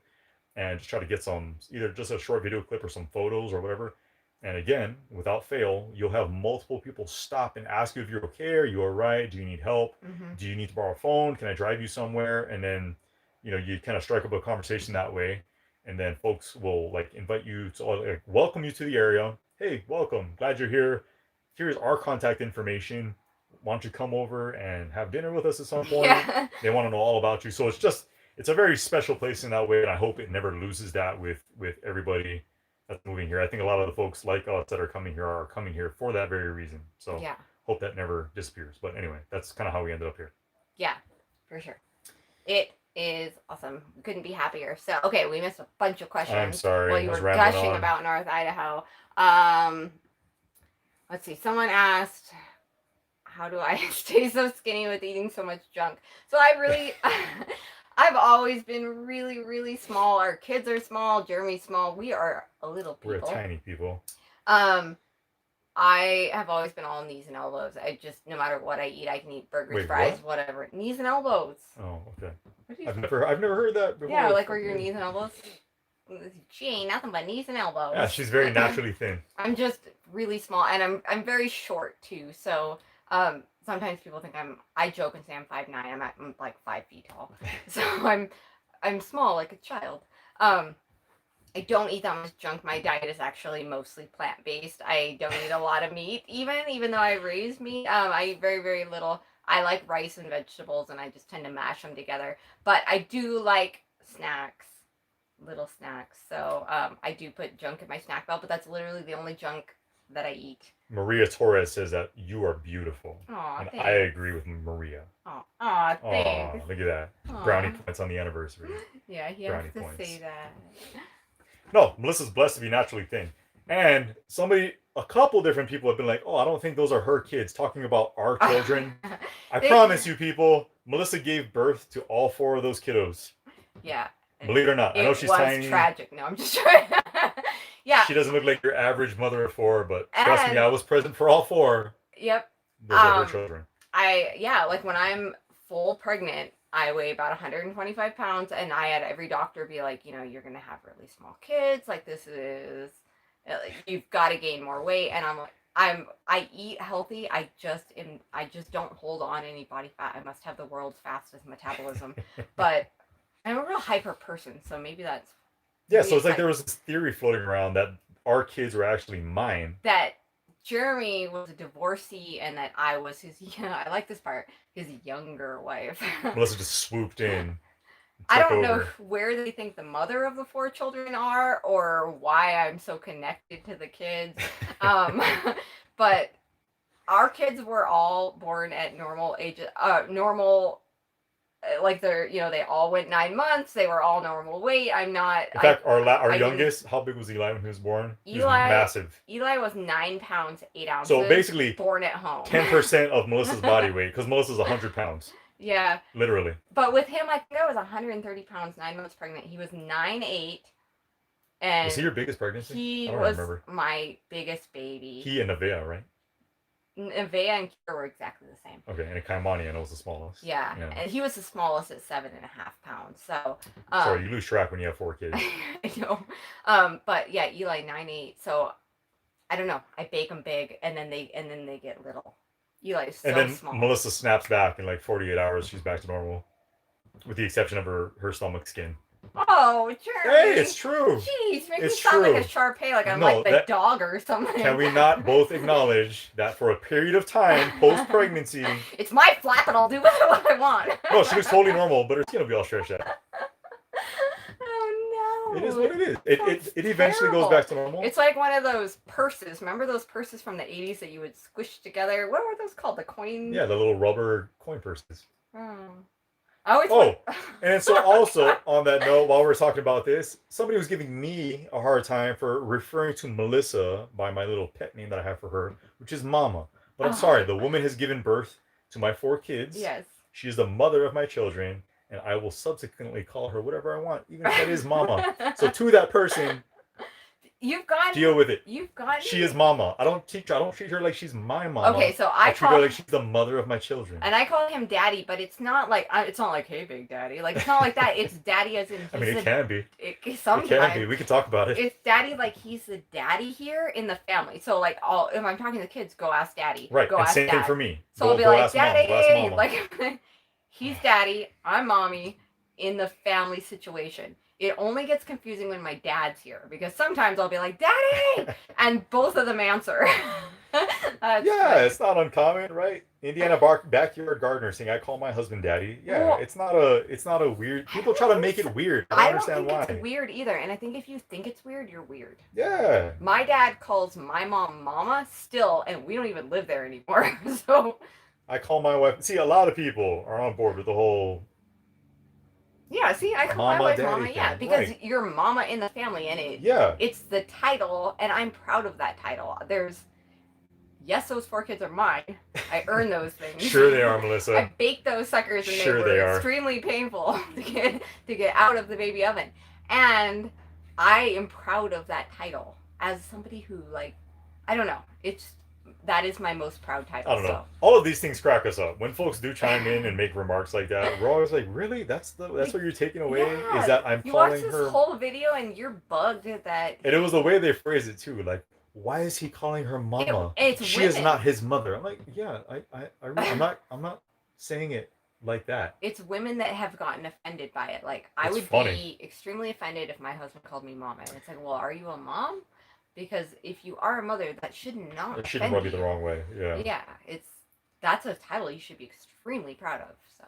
Speaker 1: and just try to get some, either just a short video clip or some photos or whatever. And again, without fail, you'll have multiple people stop and ask you if you're okay. Are you all right? Do you need help?
Speaker 2: Mm-hmm.
Speaker 1: Do you need to borrow a phone? Can I drive you somewhere? And then, you kind of strike up a conversation that way. And then folks will like invite you to like welcome you to the area. Hey, welcome. Glad you're here. Here's our contact information. Why don't you come over and have dinner with us at some point?
Speaker 2: Yeah.
Speaker 1: They want to know all about you. So it's a very special place in that way. And I hope it never loses that with everybody that's moving here. I think a lot of the folks like us that are coming here for that very reason. So
Speaker 2: Yeah.
Speaker 1: hope that never disappears. But anyway, that's kind of how we ended up here.
Speaker 2: Yeah, for sure. It is awesome. Couldn't be happier. So, okay, we missed a bunch of questions.
Speaker 1: I'm sorry.
Speaker 2: While you
Speaker 1: I was
Speaker 2: were
Speaker 1: rambling
Speaker 2: gushing
Speaker 1: on.
Speaker 2: about North Idaho. Let's see. Someone asked, how do I stay so skinny with eating so much junk? So I've always been really, really small. Our kids are small. Jeremy's small. We are a little people.
Speaker 1: We're tiny people.
Speaker 2: I have always been all knees and elbows. I just, no matter what I eat, I can eat burgers, fries, whatever. Knees and elbows.
Speaker 1: Oh, okay. I've never heard that before.
Speaker 2: Yeah, like where your knees and elbows. She ain't nothing but knees and elbows.
Speaker 1: Yeah, she's very naturally thin.
Speaker 2: I'm just really small, and I'm very short too. So sometimes people think I joke and say I'm 5'9". I'm like 5 feet tall. So I'm small like a child. I don't eat that much junk. My diet is actually mostly plant-based. I don't eat a lot of meat, even though I raised meat. I eat very, very little. I like rice and vegetables, and I just tend to mash them together. But I do like snacks, little snacks. So I do put junk in my snack belt, but that's literally the only junk that I eat.
Speaker 1: Maria Torres says that you are beautiful.
Speaker 2: Aw,
Speaker 1: And
Speaker 2: thanks.
Speaker 1: I agree with Maria.
Speaker 2: Aw, thanks.
Speaker 1: Oh, look at that.
Speaker 2: Aw.
Speaker 1: Brownie points on the anniversary.
Speaker 2: Yeah, he has
Speaker 1: Brownie
Speaker 2: to
Speaker 1: points.
Speaker 2: say that.
Speaker 1: No, Melissa's blessed to be naturally thin. And a couple different people have been like, oh, I don't think those are her kids, talking about our children. I promise you, people, Melissa gave birth to all 4 of those kiddos.
Speaker 2: Yeah.
Speaker 1: Believe it or not. I know she's tiny.
Speaker 2: It was tragic. No, I'm just trying. Yeah.
Speaker 1: She doesn't look like your average mother of 4, but trust me, I was present for all 4.
Speaker 2: Yep.
Speaker 1: Those are her children.
Speaker 2: Like when I'm full pregnant, I weigh about 125 pounds, and I had every doctor be like, you know, you're gonna have really small kids. Like you've got to gain more weight. And I'm like, I eat healthy. I just don't hold on any body fat. I must have the world's fastest metabolism, but I'm a real hyper person, so maybe that's.
Speaker 1: Yeah, so it's like there was this theory floating around that our kids were actually mine.
Speaker 2: That Jeremy was a divorcee and that I was his, I like this part, his younger wife.
Speaker 1: Melissa just swooped in.
Speaker 2: I don't know where they think the mother of the 4 children are or why I'm so connected to the kids. But our kids were all born at normal ages, like they all went 9 months. They were all normal weight. I'm not.
Speaker 1: In fact, our youngest, how big was Eli when he was born? He was massive.
Speaker 2: Eli was 9 pounds 8 ounces.
Speaker 1: So basically,
Speaker 2: born at home.
Speaker 1: 10% of Melissa's body weight, because Melissa's 100 pounds.
Speaker 2: Yeah.
Speaker 1: Literally.
Speaker 2: But with him, I think I was 130 pounds, 9 months pregnant. He was 9'8". And
Speaker 1: was he your biggest pregnancy?
Speaker 2: He was my biggest baby.
Speaker 1: He and Nevaeh, right?
Speaker 2: Nevaeh and Kira were exactly the same.
Speaker 1: Okay, and Kaimani, I know, was the smallest.
Speaker 2: Yeah, and he was the smallest at 7.5 pounds. So.
Speaker 1: Sorry, you lose track when you have 4 kids.
Speaker 2: I know. But yeah, Eli 9'8". So, I don't know. I bake them big, and then they get little. Eli is so small. And then
Speaker 1: Melissa snaps back in like 48 hours. She's back to normal, with the exception of her stomach skin.
Speaker 2: Oh, Jeremy.
Speaker 1: Hey, it's true.
Speaker 2: Jeez, make me sound like a Shar-Pei, like I'm like the dog or something.
Speaker 1: Can we not both acknowledge that for a period of time, post-pregnancy...
Speaker 2: It's my flap and I'll do what I want.
Speaker 1: No, she looks totally normal, but her skin will be all stretched out.
Speaker 2: Oh, no.
Speaker 1: It is what it is. It eventually goes back to normal.
Speaker 2: It's like one of those purses. Remember those purses from the 80s that you would squish together? What were those called? The coin?
Speaker 1: Yeah, the little rubber coin purses. And so also on that note, while we're talking about this, somebody was giving me a hard time for referring to Melissa by my little pet name that I have for her, which is Mama. But I'm sorry, the woman has given birth to my 4 kids.
Speaker 2: Yes.
Speaker 1: She is the mother of my children, and I will subsequently call her whatever I want, even if that is Mama. So to that person, deal with it. She is Mama. I don't treat her like she's my mama.
Speaker 2: Okay, so
Speaker 1: I treat her like she's the mother of my children.
Speaker 2: And I call him Daddy, but it's not like hey, Big Daddy. Like it's not like that. It's Daddy as in.
Speaker 1: I mean, it can be.
Speaker 2: Sometimes.
Speaker 1: It can be. We can talk about it.
Speaker 2: It's Daddy like he's the daddy here in the family. So like if I'm talking to the kids, go ask Daddy.
Speaker 1: Right.
Speaker 2: Go
Speaker 1: and
Speaker 2: ask
Speaker 1: same
Speaker 2: Dad.
Speaker 1: thing for me.
Speaker 2: So I'll be like, Daddy, like he's Daddy, I'm Mommy in the family situation. It only gets confusing when my dad's here because sometimes I'll be like, Daddy! And both of them answer.
Speaker 1: It's not uncommon, right? Indiana backyard gardener saying, I call my husband Daddy. Yeah, well, it's not a weird... People try to make it weird. I don't understand why.
Speaker 2: It's weird either. And I think if you think it's weird, you're weird.
Speaker 1: Yeah.
Speaker 2: My dad calls my mom Mama still, and we don't even live there anymore. So...
Speaker 1: I call my wife... See, a lot of people are on board with the whole...
Speaker 2: Yeah, see, I call my wife Mama, because you're Mama in the family, and it's the title, and I'm proud of that title. Yes, those 4 kids are mine. I earn those things.
Speaker 1: Sure they are, Melissa.
Speaker 2: I baked those suckers, and they were extremely painful to get out of the baby oven. And I am proud of that title as somebody who, like, I don't know, that is my most proud title.
Speaker 1: I don't know. So. All of these things crack us up. When folks do chime in and make remarks like that, we're always like, really? That's what you're taking away?
Speaker 2: Yeah.
Speaker 1: Is that I'm calling her... You
Speaker 2: watched this whole video and you're bugged at that.
Speaker 1: And it was the way they phrased it too. Like, why is he calling her Mama? She is not his mother. I'm like, yeah, I'm not saying it like that.
Speaker 2: It's women that have gotten offended by it. Like, I would be extremely offended if my husband called me Mama. And it's like, well, are you a mom? Because if you are a mother, that should not. It
Speaker 1: shouldn't rub you the wrong way. Yeah.
Speaker 2: Yeah, that's a title you should be extremely proud of. So.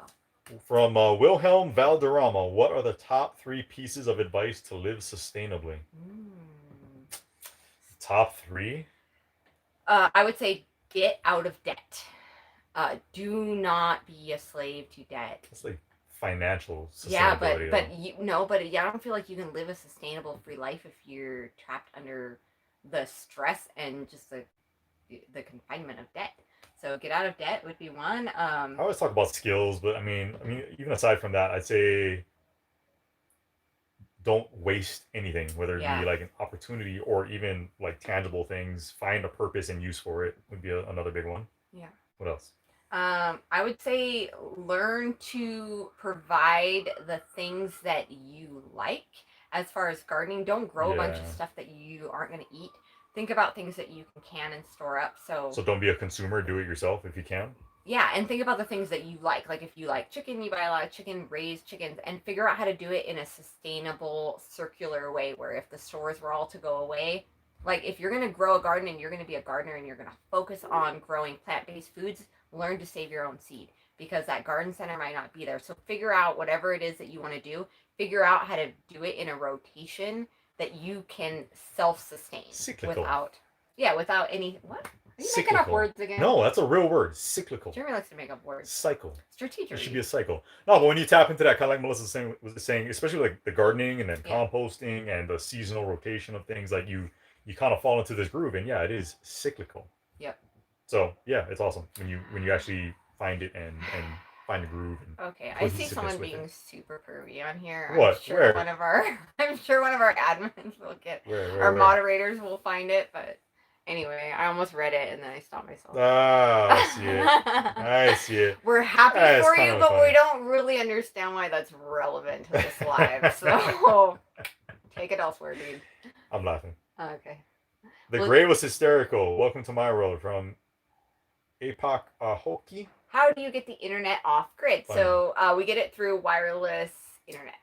Speaker 1: From Wilhelm Valderrama, what are the top 3 pieces of advice to live sustainably? Top 3.
Speaker 2: I would say get out of debt. Do not be a slave to debt.
Speaker 1: It's like financial
Speaker 2: Yeah,
Speaker 1: sustainability,
Speaker 2: but
Speaker 1: though.
Speaker 2: you no, but yeah, I don't feel like you can live a sustainable free life if you're trapped under the stress and just the confinement of debt. So get out of debt would be one.
Speaker 1: I always talk about skills, but even aside from that, I'd say don't waste anything, whether it be
Speaker 2: Yeah.
Speaker 1: like an opportunity or even like tangible things. Find a purpose and use for it would be another big one.
Speaker 2: Yeah.
Speaker 1: What else?
Speaker 2: I would say learn to provide the things that you like. As far as gardening, don't grow a bunch of
Speaker 1: Yeah.
Speaker 2: stuff that you aren't going to eat. Think about things that you can and store up. So
Speaker 1: So don't be a consumer. Do it yourself if you can.
Speaker 2: yeah, and think about the things that you like. Like if you like chicken, you buy a lot of chicken, raise chickens, and figure out how to do it in a sustainable, circular way where if the stores were all to go away, like if you're going to grow a garden and you're going to be a gardener and you're going to focus on growing plant-based foods, learn to save your own seed because that garden center might not be there. So figure out whatever it is that you want to do, figure out how to do it in a rotation that you can self-sustain
Speaker 1: Cyclical.
Speaker 2: without any what? Are you making up
Speaker 1: Cyclical.
Speaker 2: words again?
Speaker 1: No, that's a real word. Cyclical.
Speaker 2: Jeremy likes to make up words.
Speaker 1: Cycle.
Speaker 2: Strategic.
Speaker 1: It should be a cycle. No, but when you tap into that, kind of like Melissa was saying, especially like the gardening and then
Speaker 2: Yeah.
Speaker 1: composting and the seasonal rotation of things, like you kind of fall into this groove, and yeah, it is cyclical.
Speaker 2: Yep.
Speaker 1: So yeah, it's awesome when you actually find it and find a groove. And
Speaker 2: Okay, I see someone being super pervy on here.
Speaker 1: What?
Speaker 2: I'm sure
Speaker 1: Where?
Speaker 2: I'm sure one of our admins will get
Speaker 1: where?
Speaker 2: moderators will find it, but anyway, I almost read it and then I stopped myself.
Speaker 1: Ah, I see it. I see it.
Speaker 2: We're happy
Speaker 1: That's
Speaker 2: for
Speaker 1: kind
Speaker 2: you,
Speaker 1: of
Speaker 2: but
Speaker 1: funny.
Speaker 2: we don't really understand why that's relevant to this live. So take it elsewhere, dude.
Speaker 1: I'm laughing.
Speaker 2: Okay.
Speaker 1: The
Speaker 2: Well-
Speaker 1: gray was hysterical. Welcome to my world from Apak Hoki.
Speaker 2: How do you get the internet off grid?
Speaker 1: Funny.
Speaker 2: So we get it through wireless internet.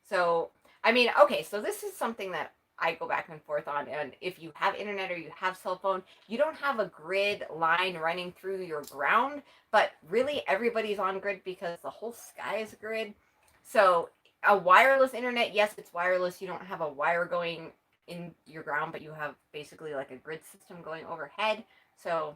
Speaker 2: So I mean, okay, so this is something that I go back and forth on. And if you have internet or you have cell phone, you don't have a grid line running through your ground, but really everybody's on grid because the whole sky is a grid. So a wireless internet, yes, it's wireless. You don't have a wire going in your ground, but you have basically like a grid system going overhead. So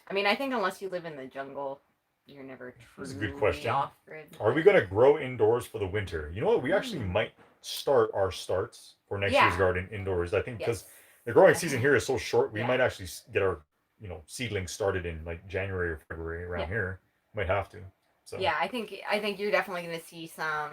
Speaker 2: I mean, I think unless you live in the jungle, you're never
Speaker 1: That's a
Speaker 2: truly
Speaker 1: good question.
Speaker 2: off grid.
Speaker 1: Are we going to grow indoors for the winter? You know what? We actually might start our starts for next year's garden indoors. I think because the growing season here is so short, we might actually get our seedlings started in like January or February around here. Might have to. So
Speaker 2: yeah, I think you're definitely going to see some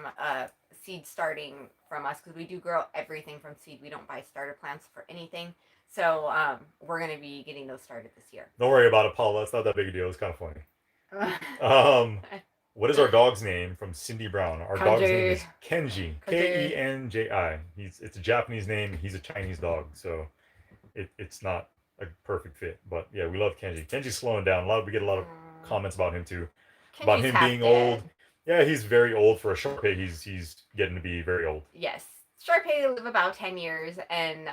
Speaker 2: seed starting from us because we do grow everything from seed. We don't buy starter plants for anything. So we're going to be getting those started this year.
Speaker 1: Don't worry about it, Paula. It's not that big a deal. It's kind of funny. What is our dog's name from Cindy Brown? Our dog's name is Kenji. Kenji. It's a Japanese name. He's a Chinese dog, so it's not a perfect fit. But yeah, we love Kenji. Kenji's slowing down. We get a lot of comments about him too.
Speaker 2: Kenji's
Speaker 1: about him being old. Yeah, he's very old for a Shar-Pei. He's getting to be very old.
Speaker 2: Yes, Shar-Pei live about 10 years, and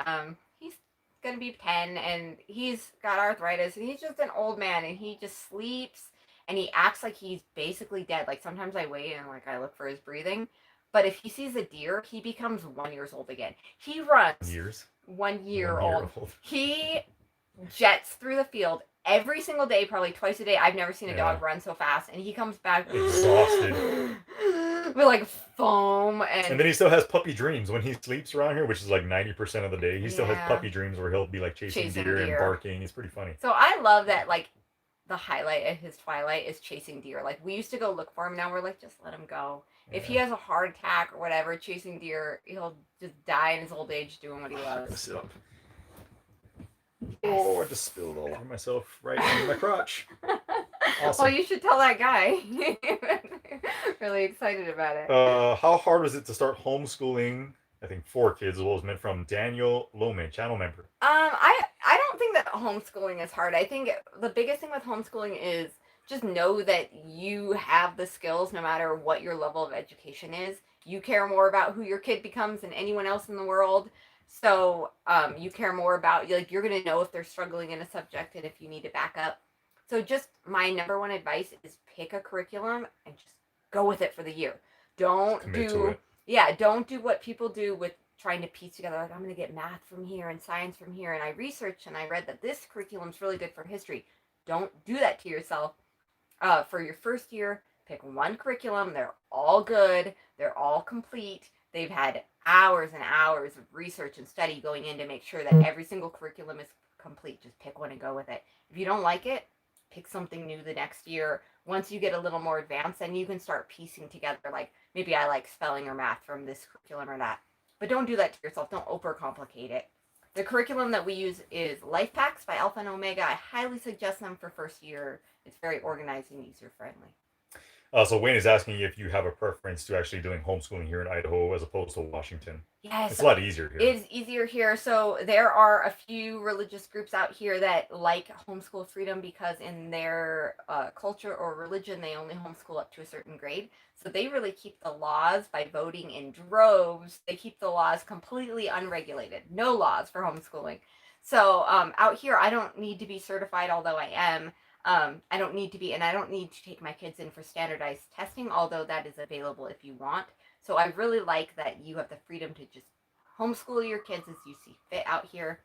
Speaker 2: he's gonna be 10, and he's got arthritis, and he's just an old man, and he just sleeps, and he acts like he's basically dead. Like sometimes I wait and like I look for his breathing, but if he sees a deer, he becomes 1 year old again. He runs 1 year old. He jets through the field every single day, probably twice a day. I've never seen a dog run so fast, and he comes back
Speaker 1: exhausted
Speaker 2: with like foam, and
Speaker 1: then he still has puppy dreams when he sleeps around here, which is like 90% of the day. He still has puppy dreams where he'll be like chasing deer and barking. It's pretty funny.
Speaker 2: So I love that, like, the highlight of his twilight is chasing deer. Like, we used to go look for him. Now we're like, just let him go. If he has a heart attack or whatever, chasing deer, he'll just die in his old age doing what he loves.
Speaker 1: Oh, I just spilled all over myself right in my crotch. Awesome.
Speaker 2: Well, you should tell that guy. Really excited about it.
Speaker 1: How hard was it to start homeschooling? I think 4 kids. Was meant from Daniel Loman, channel member.
Speaker 2: I don't think that homeschooling is hard. I think the biggest thing with homeschooling is just know that you have the skills no matter what your level of education is. You care more about who your kid becomes than anyone else in the world. So you care more about, like, you're going to know if they're struggling in a subject and if you need to back up. So just my number one advice is pick a curriculum and just go with it for the year. Don't do what people do with trying to piece together, like, I'm going to get math from here and science from here. And I researched and I read that this curriculum's really good for history. Don't do that to yourself. For your first year, pick one curriculum. They're all good. They're all complete. They've had hours and hours of research and study going in to make sure that every single curriculum is complete. Just pick one and go with it. If you don't like it, pick something new the next year. Once you get a little more advanced, then you can start piecing together, like, maybe I like spelling or math from this curriculum or that. But don't do that to yourself. Don't overcomplicate it. The curriculum that we use is Life Packs by Alpha and Omega. I highly suggest them for first year. It's very organized and user friendly.
Speaker 1: So Wayne is asking if you have a preference to actually doing homeschooling here in Idaho as opposed to Washington.
Speaker 2: Yes,
Speaker 1: it's a lot easier here.
Speaker 2: It's easier here. So there are a few religious groups out here that like homeschool freedom because in their culture or religion, they only homeschool up to a certain grade. So they really keep the laws by voting in droves. They keep the laws completely unregulated. No laws for homeschooling. So out here, I don't need to be certified, although I am. I don't need to be, and I don't need to take my kids in for standardized testing, although that is available if you want. So I really like that you have the freedom to just homeschool your kids as you see fit out here.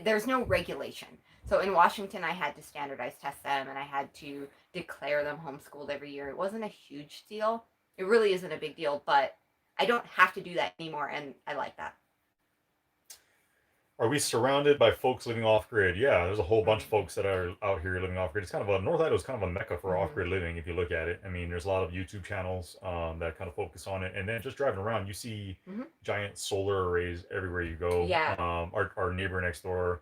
Speaker 2: There's no regulation. So in Washington, I had to standardize test them, and I had to declare them homeschooled every year. It wasn't a huge deal. It really isn't a big deal, but I don't have to do that anymore, and I like that.
Speaker 1: Are we surrounded by folks living off grid? Yeah, there's a whole bunch of folks that are out here living off grid. It's kind of North Idaho is kind of a mecca for off grid living if you look at it. I mean, there's a lot of YouTube channels that kind of focus on it, and then just driving around, you see giant solar arrays everywhere you go.
Speaker 2: Yeah.
Speaker 1: Our neighbor next door,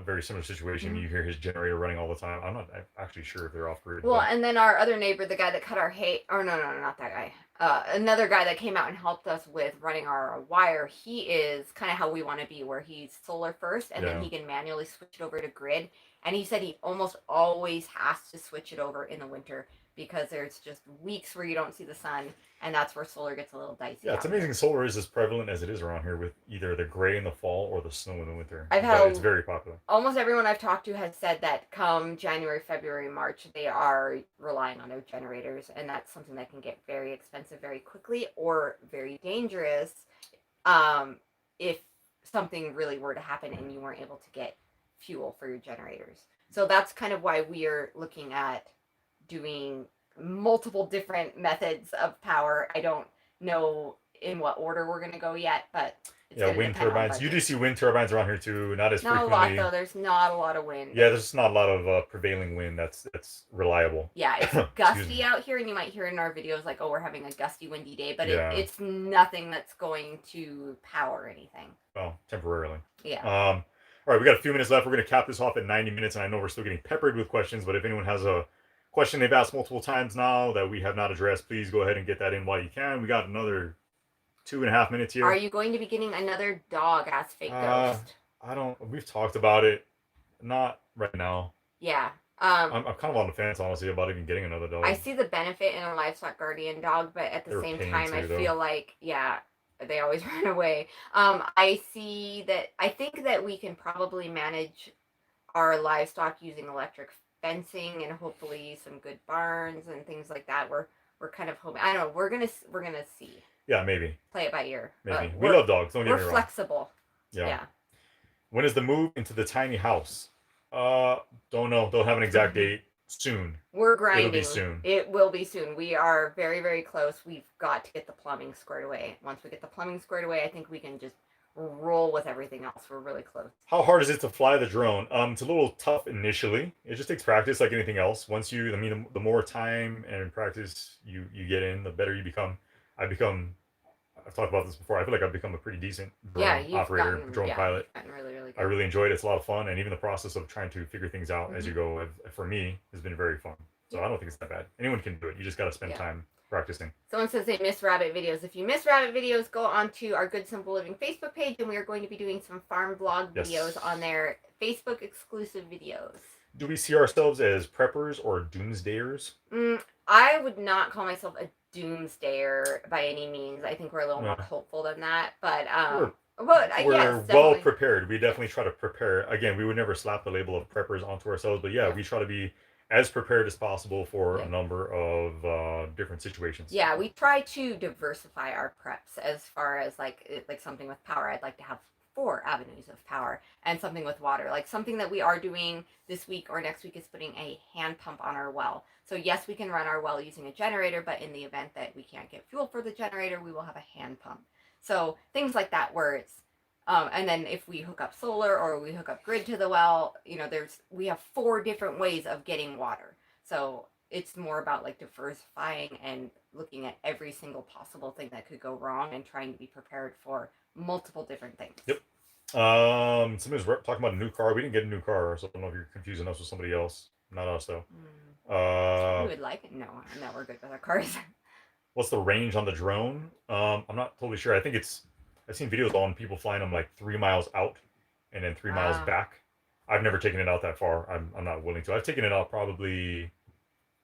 Speaker 1: very similar situation. You hear his generator running all the time. I'm not actually sure if they're off grid.
Speaker 2: Well, and then our other neighbor, the guy that cut our hay, or no, not that guy. Another guy that came out and helped us with running our wire, he is kind of how we want to be, where he's solar first, and then he can manually switch it over to grid. And he said he almost always has to switch it over in the winter because there's just weeks where you don't see the sun, and that's where solar gets a little dicey.
Speaker 1: Yeah, it's amazing solar is as prevalent as it is around here with either the gray in the fall or the snow in the winter. It's very popular.
Speaker 2: Almost everyone I've talked to has said that come January, February, March, they are relying on their generators, and that's something that can get very expensive very quickly or very dangerous if something really were to happen and you weren't able to get fuel for your generators. So that's kind of why we are looking at doing multiple different methods of power. I don't know in what order we're going to go yet, but it's
Speaker 1: wind turbines. You do see wind turbines around here too, not as frequently.
Speaker 2: Not a lot though. There's not a lot of wind.
Speaker 1: Yeah, there's not a lot of prevailing wind that's reliable.
Speaker 2: Yeah, it's gusty out here, and you might hear in our videos like, "Oh, we're having a gusty, windy day," but it's nothing that's going to power anything.
Speaker 1: Well, temporarily.
Speaker 2: Yeah.
Speaker 1: All right, we got a few minutes left. We're going to cap this off at 90 minutes, and I know we're still getting peppered with questions, but if anyone has a question they've asked multiple times now that we have not addressed, please go ahead and get that in while you can. We got another 2.5 minutes here.
Speaker 2: Are you going to be getting another dog? Asked Fake Ghost.
Speaker 1: We've talked about it. Not right now.
Speaker 2: Yeah.
Speaker 1: I'm kind of on the fence, honestly, about even getting another dog.
Speaker 2: I see the benefit in a livestock guardian dog, but at the same time, I feel like, they always run away. I think that we can probably manage our livestock using electric fencing and hopefully some good barns and things like that. We're kind of hoping. I don't know. We're gonna see.
Speaker 1: Yeah, maybe.
Speaker 2: Play it by ear.
Speaker 1: Maybe. We love dogs. Don't get me wrong.
Speaker 2: We're flexible.
Speaker 1: Yeah. When is the move into the tiny house? Don't know. Don't have an exact date. Soon.
Speaker 2: We're grinding.
Speaker 1: It'll be soon.
Speaker 2: It will be soon. We are very, very close. We've got to get the plumbing squared away. Once we get the plumbing squared away, I think we can just roll with everything else. We're really close.
Speaker 1: How hard is it to fly the drone? It's a little tough initially. It just takes practice like anything else. The more time and practice you get in, the better you become. I've talked about this before. I feel like I've become a pretty decent drone operator, drone pilot.
Speaker 2: Really, really good.
Speaker 1: I really enjoyed it. It's a lot of fun. And even the process of trying to figure things out as you go, for me, has been very fun. So I don't think it's that bad. Anyone can do it. You just got to spend time practicing.
Speaker 2: Someone says they miss rabbit videos. If you miss rabbit videos, go on to our Good Simple Living Facebook page, and we are going to be doing some farm vlog videos on their Facebook exclusive videos.
Speaker 1: Do we see ourselves as preppers or doomsdayers?
Speaker 2: I would not call myself a doomsdayer by any means. I think we're a little more hopeful than that, but
Speaker 1: we're well prepared. We definitely try to prepare. Again, we would never slap the label of preppers onto ourselves, but we try to be as prepared as possible for
Speaker 2: Yeah.
Speaker 1: a number of different situations.
Speaker 2: Yeah, we try to diversify our preps as far as like something with power. I'd like to have 4 avenues of power, and something with water. Like something that we are doing this week or next week is putting a hand pump on our well. So yes, we can run our well using a generator, but in the event that we can't get fuel for the generator, we will have a hand pump. So things like that where it's and then if we hook up solar or we hook up grid to the well, we have 4 different ways of getting water. So it's more about like diversifying and looking at every single possible thing that could go wrong and trying to be prepared for multiple different things.
Speaker 1: Yep. Somebody's talking about a new car. We didn't get a new car, so I don't know if you're confusing us with somebody else. Not us though.
Speaker 2: We would like it. No, we're good with our cars.
Speaker 1: What's the range on the drone? I'm not totally sure. I think I've seen videos on people flying them like 3 miles out and then 3 miles back. I've never taken it out that far. I'm not willing to. I've taken it out probably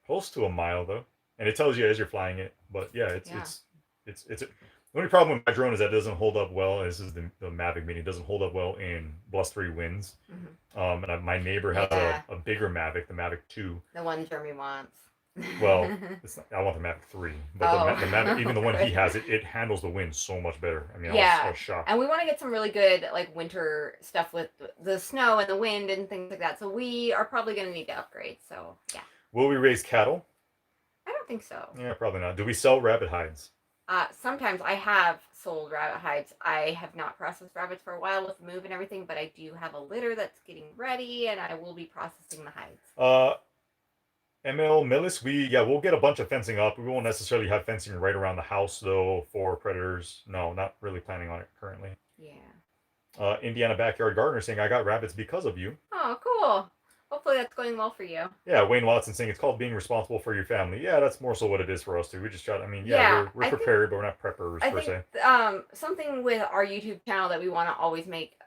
Speaker 1: close to a mile though, and it tells you as you're flying it. But yeah, it's the only problem with my drone is that it doesn't hold up well. This is the Mavic Mini. It doesn't hold up well in +3 winds. And my neighbor had a bigger Mavic, the Mavic 2.
Speaker 2: The one Jeremy wants.
Speaker 1: Well, I want the Mavic 3, but the Mavic, even the one he has, it handles the wind so much better. I mean, I was shocked.
Speaker 2: And we want to get some really good like winter stuff with the snow and the wind and things like that. So we are probably going to need to upgrade. So yeah.
Speaker 1: Will we raise cattle?
Speaker 2: I don't think so.
Speaker 1: Yeah, probably not. Do we sell rabbit hides?
Speaker 2: Sometimes I have sold rabbit hides. I have not processed rabbits for a while with the move and everything, but I do have a litter that's getting ready, and I will be processing the hides.
Speaker 1: ML Millis, we'll get a bunch of fencing up. We won't necessarily have fencing right around the house though for predators. No, not really planning on it currently.
Speaker 2: Yeah.
Speaker 1: Indiana Backyard Gardener saying, I got rabbits because of you.
Speaker 2: Oh, cool. Hopefully that's going well for you.
Speaker 1: Yeah, Wayne Watson saying it's called being responsible for your family. Yeah, that's more so what it is for us too. We just try. I mean, we're prepared, but we're not preppers per se.
Speaker 2: Something with our YouTube channel that we want to always make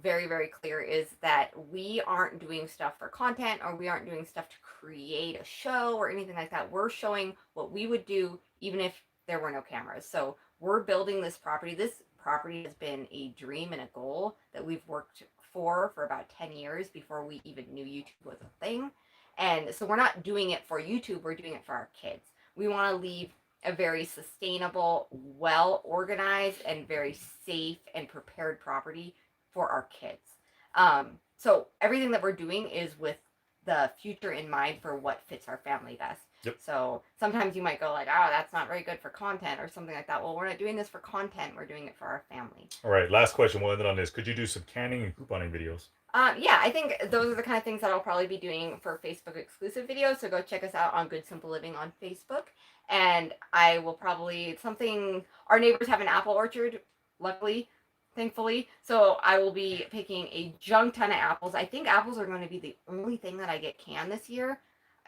Speaker 2: very, very clear is that we aren't doing stuff for content, or we aren't doing stuff to create a show or anything like that. We're showing what we would do even if there were no cameras. So we're building this property. This property has been a dream and a goal that we've worked for about 10 years before we even knew YouTube was a thing. And so we're not doing it for YouTube, we're doing it for our kids. We want to leave a very sustainable, well organized, and very safe and prepared property for our kids. So everything that we're doing is with the future in mind for what fits our family best.
Speaker 1: Yep.
Speaker 2: So sometimes you might go like, oh, that's not very good for content or something like that. Well, we're not doing this for content. We're doing it for our family.
Speaker 1: All right. Last question. We'll end it on this. Could you do some canning and couponing videos?
Speaker 2: Yeah, I think those are the kind of things that I'll probably be doing for Facebook exclusive videos. So go check us out on Good Simple Living on Facebook. And I will probably our neighbors have an apple orchard, luckily, thankfully. So I will be picking a junk ton of apples. I think apples are going to be the only thing that I get canned this year.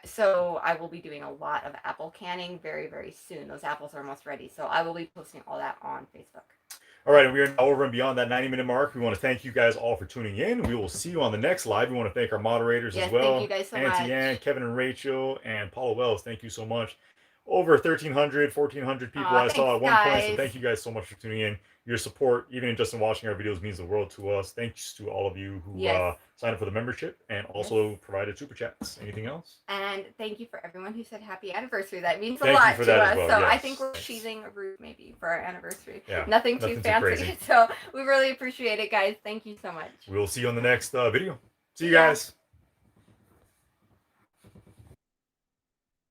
Speaker 2: So I will be doing a lot of apple canning very, very soon. Those apples are almost ready. So I will be posting all that on Facebook.
Speaker 1: All right, and we are now over and beyond that 90-minute mark. We want to thank you guys all for tuning in. We will see you on the next live. We want to thank our moderators as well.
Speaker 2: Thank you guys so much.
Speaker 1: Auntie Ann, Kevin and Rachel, and Paula Wells. Thank you so much. Over 1,300, 1,400 people I saw at one point. So thank you guys so much for tuning in. Your support, even just in watching our videos, means the world to us. Thanks to all of you who signed up for the membership and also provided super chats. Anything else?
Speaker 2: And thank you for everyone who said happy anniversary. That means a lot to us.
Speaker 1: Well.
Speaker 2: So
Speaker 1: yes.
Speaker 2: I think we're cheesing a root maybe for our anniversary.
Speaker 1: Yeah,
Speaker 2: nothing too fancy.
Speaker 1: Crazy.
Speaker 2: So we really appreciate it, guys. Thank you so much.
Speaker 1: We'll see you on the next video. See you guys.